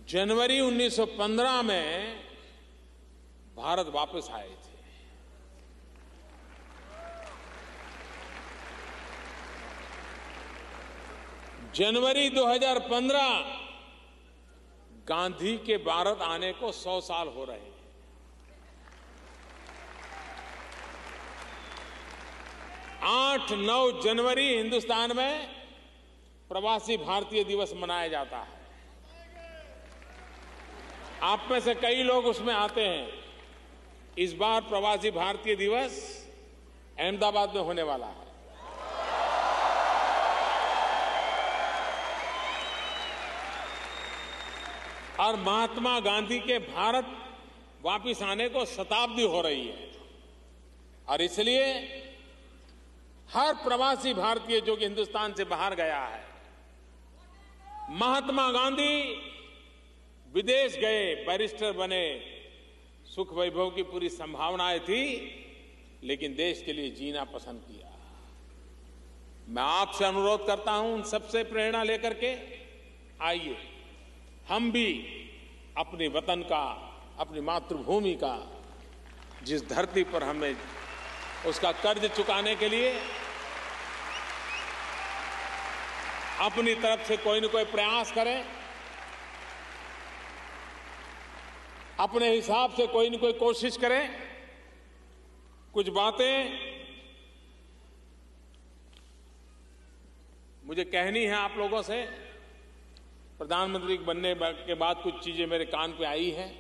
जनवरी 1915 में भारत वापस आए थे। जनवरी 2015 गांधी के भारत आने को 100 साल हो रहे हैं। 8-9 जनवरी हिंदुस्तान में प्रवासी भारतीय दिवस मनाया जाता है। आप में से कई लोग उसमें आते हैं। इस बार प्रवासी भारतीय दिवस अहमदाबाद में होने वाला है। और महात्मा गांधी के भारत वापिस आने को शताब्दी हो रही है। और इसलिए हर प्रवासी भारतीय जो कि हिंदुस्तान से बाहर गया है, महात्मा गांधी विदेश गए, बैरिस्टर बने, सुख वैभव की पूरी संभावनाएं थी, लेकिन देश के लिए जीना पसंद किया। मैं आपसे अनुरोध करता हूं, उन सबसे प्रेरणा लेकर के आइए, हम भी अपने वतन का, अपनी मातृभूमि का, जिस धरती पर हमें उसका कर्ज चुकाने के लिए अपनी तरफ से कोई न कोई प्रयास करें, अपने हिसाब से कोई न कोई कोशिश करें। कुछ बातें मुझे कहनी है आप लोगों से। प्रधानमंत्री बनने के बाद कुछ चीजें मेरे कान पे आई हैं,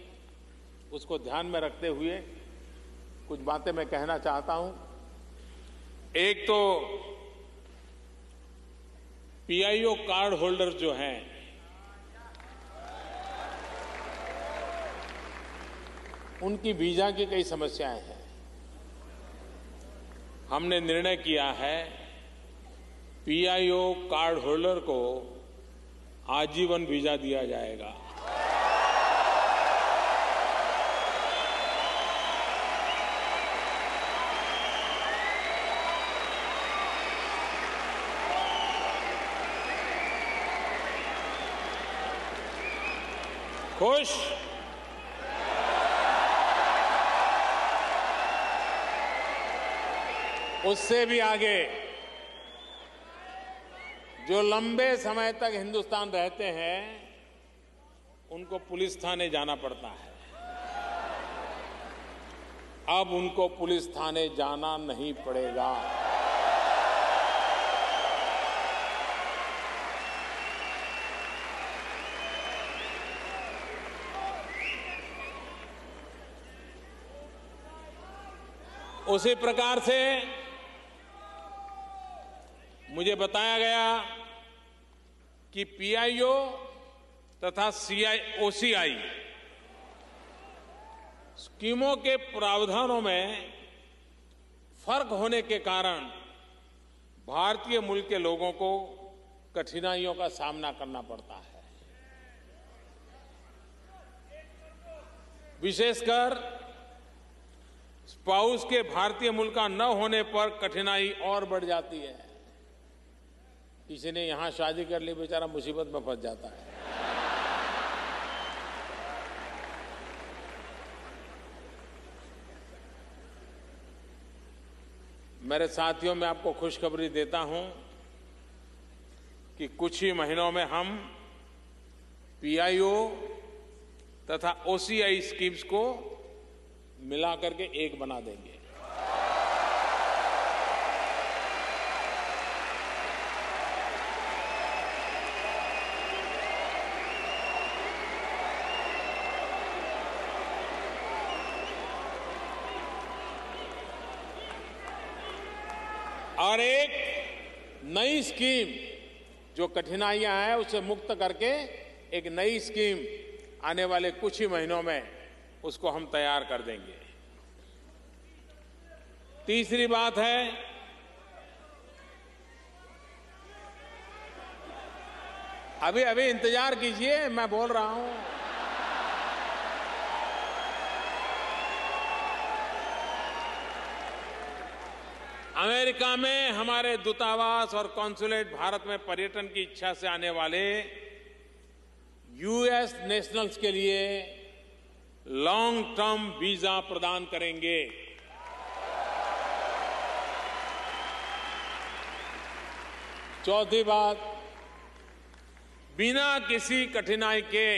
उसको ध्यान में रखते हुए कुछ बातें मैं कहना चाहता हूं। एक तो पीआईओ कार्ड होल्डर जो हैं, उनकी वीजा की कई समस्याएं हैं। हमने निर्णय किया है पीआईओ कार्ड होल्डर को आजीवन वीजा दिया जाएगा। खुश? उससे भी आगे, जो लंबे समय तक हिंदुस्तान रहते हैं उनको पुलिस थाने जाना पड़ता है। अब उनको पुलिस थाने जाना नहीं पड़ेगा। उसी प्रकार से मुझे बताया गया कि पीआईओ तथा ओसीआई स्कीमों के प्रावधानों में फर्क होने के कारण भारतीय मूल के लोगों को कठिनाइयों का सामना करना पड़ता है। विशेषकर स्पाउस के भारतीय मूल का न होने पर कठिनाई और बढ़ जाती है। किसी ने यहां शादी कर ली, बेचारा मुसीबत में फंस जाता है। मेरे साथियों, मैं आपको खुशखबरी देता हूं कि कुछ ही महीनों में हम पीआईओ तथा ओसीआई स्कीम्स को मिलाकर के एक बना देंगे। और एक नई स्कीम जो कठिनाइयां हैं उसे मुक्त करके एक नई स्कीम आने वाले कुछ ही महीनों में उसको हम तैयार कर देंगे। तीसरी बात है, अभी इंतजार कीजिए, मैं बोल रहा हूं। अमेरिका में हमारे दूतावास और कॉन्सुलेट भारत में पर्यटन की इच्छा से आने वाले यूएस नेशनल्स के लिए लॉन्ग टर्म वीजा प्रदान करेंगे। चौथी बात, बिना किसी कठिनाई के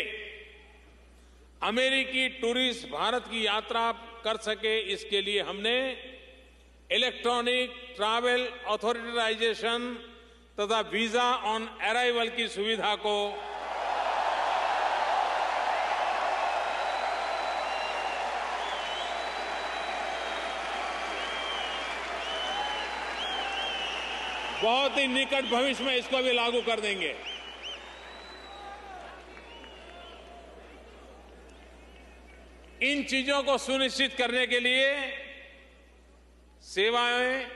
अमेरिकी टूरिस्ट भारत की यात्रा कर सके, इसके लिए हमने इलेक्ट्रॉनिक ट्रैवल ऑथराइजेशन तथा वीजा ऑन अराइवल की सुविधा को बहुत ही निकट भविष्य में इसको भी लागू कर देंगे। इन चीजों को सुनिश्चित करने के लिए सेवाएं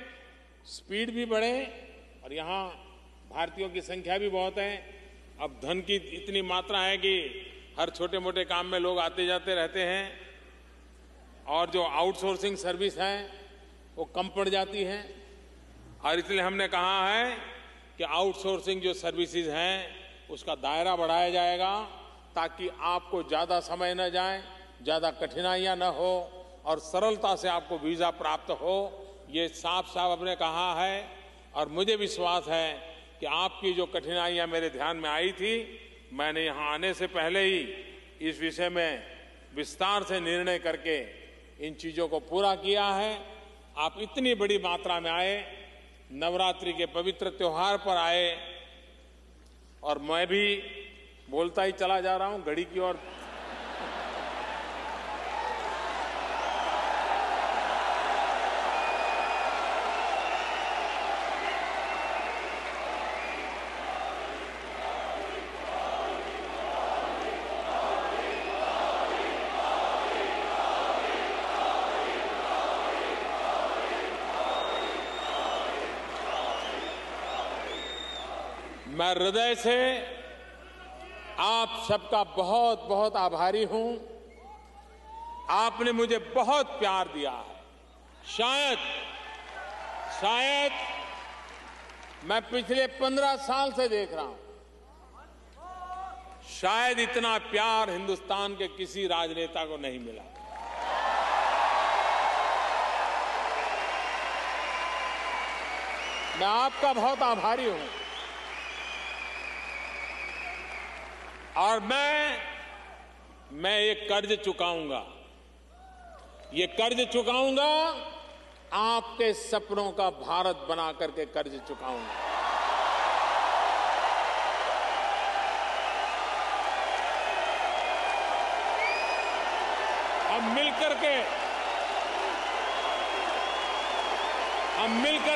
स्पीड भी बढ़े, और यहां भारतीयों की संख्या भी बहुत है। अब धन की इतनी मात्रा है कि हर छोटे मोटे काम में लोग आते जाते रहते हैं, और जो आउटसोर्सिंग सर्विस है वो कम पड़ जाती है। और इसलिए हमने कहा है कि आउटसोर्सिंग जो सर्विसेज हैं उसका दायरा बढ़ाया जाएगा, ताकि आपको ज्यादा समय न जाए, ज्यादा कठिनाइयां न हो और सरलता से आपको वीजा प्राप्त हो। ये साफ साफ आपने कहा है और मुझे विश्वास है कि आपकी जो कठिनाइयां मेरे ध्यान में आई थी, मैंने यहां आने से पहले ही इस विषय में विस्तार से निर्णय करके इन चीजों को पूरा किया है। आप इतनी बड़ी मात्रा में आए, नवरात्रि के पवित्र त्योहार पर आए और मैं भी बोलता ही चला जा रहा हूं घड़ी की ओर। मैं हृदय से आप सबका बहुत बहुत आभारी हूं। आपने मुझे बहुत प्यार दिया है। शायद मैं पिछले 15 साल से देख रहा हूं, शायद इतना प्यार हिंदुस्तान के किसी राजनेता को नहीं मिला। मैं आपका बहुत आभारी हूं और मैं ये कर्ज चुकाऊंगा। ये कर्ज चुकाऊंगा, आपके सपनों का भारत बना करके कर्ज चुकाऊंगा। हम मिलकर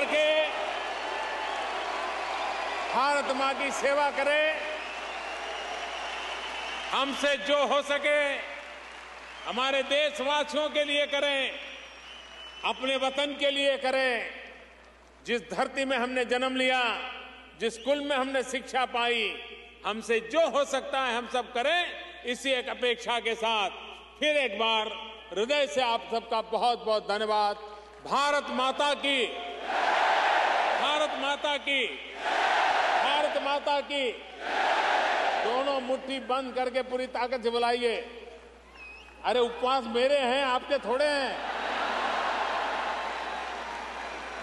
के भारत मां की सेवा करें। हमसे जो हो सके हमारे देशवासियों के लिए करें, अपने वतन के लिए करें। जिस धरती में हमने जन्म लिया, जिस कुल में हमने शिक्षा पाई, हमसे जो हो सकता है हम सब करें। इसी एक अपेक्षा के साथ फिर एक बार हृदय से आप सबका बहुत बहुत धन्यवाद। भारत माता की, भारत माता की, भारत माता की। दोनों मुट्ठी बंद करके पूरी ताकत से बुलाइए। अरे उपवास मेरे हैं, आपके थोड़े हैं।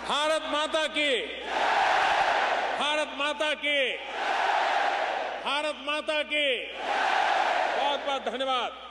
भारत माता की, भारत माता की, भारत माता की। बहुत बहुत धन्यवाद।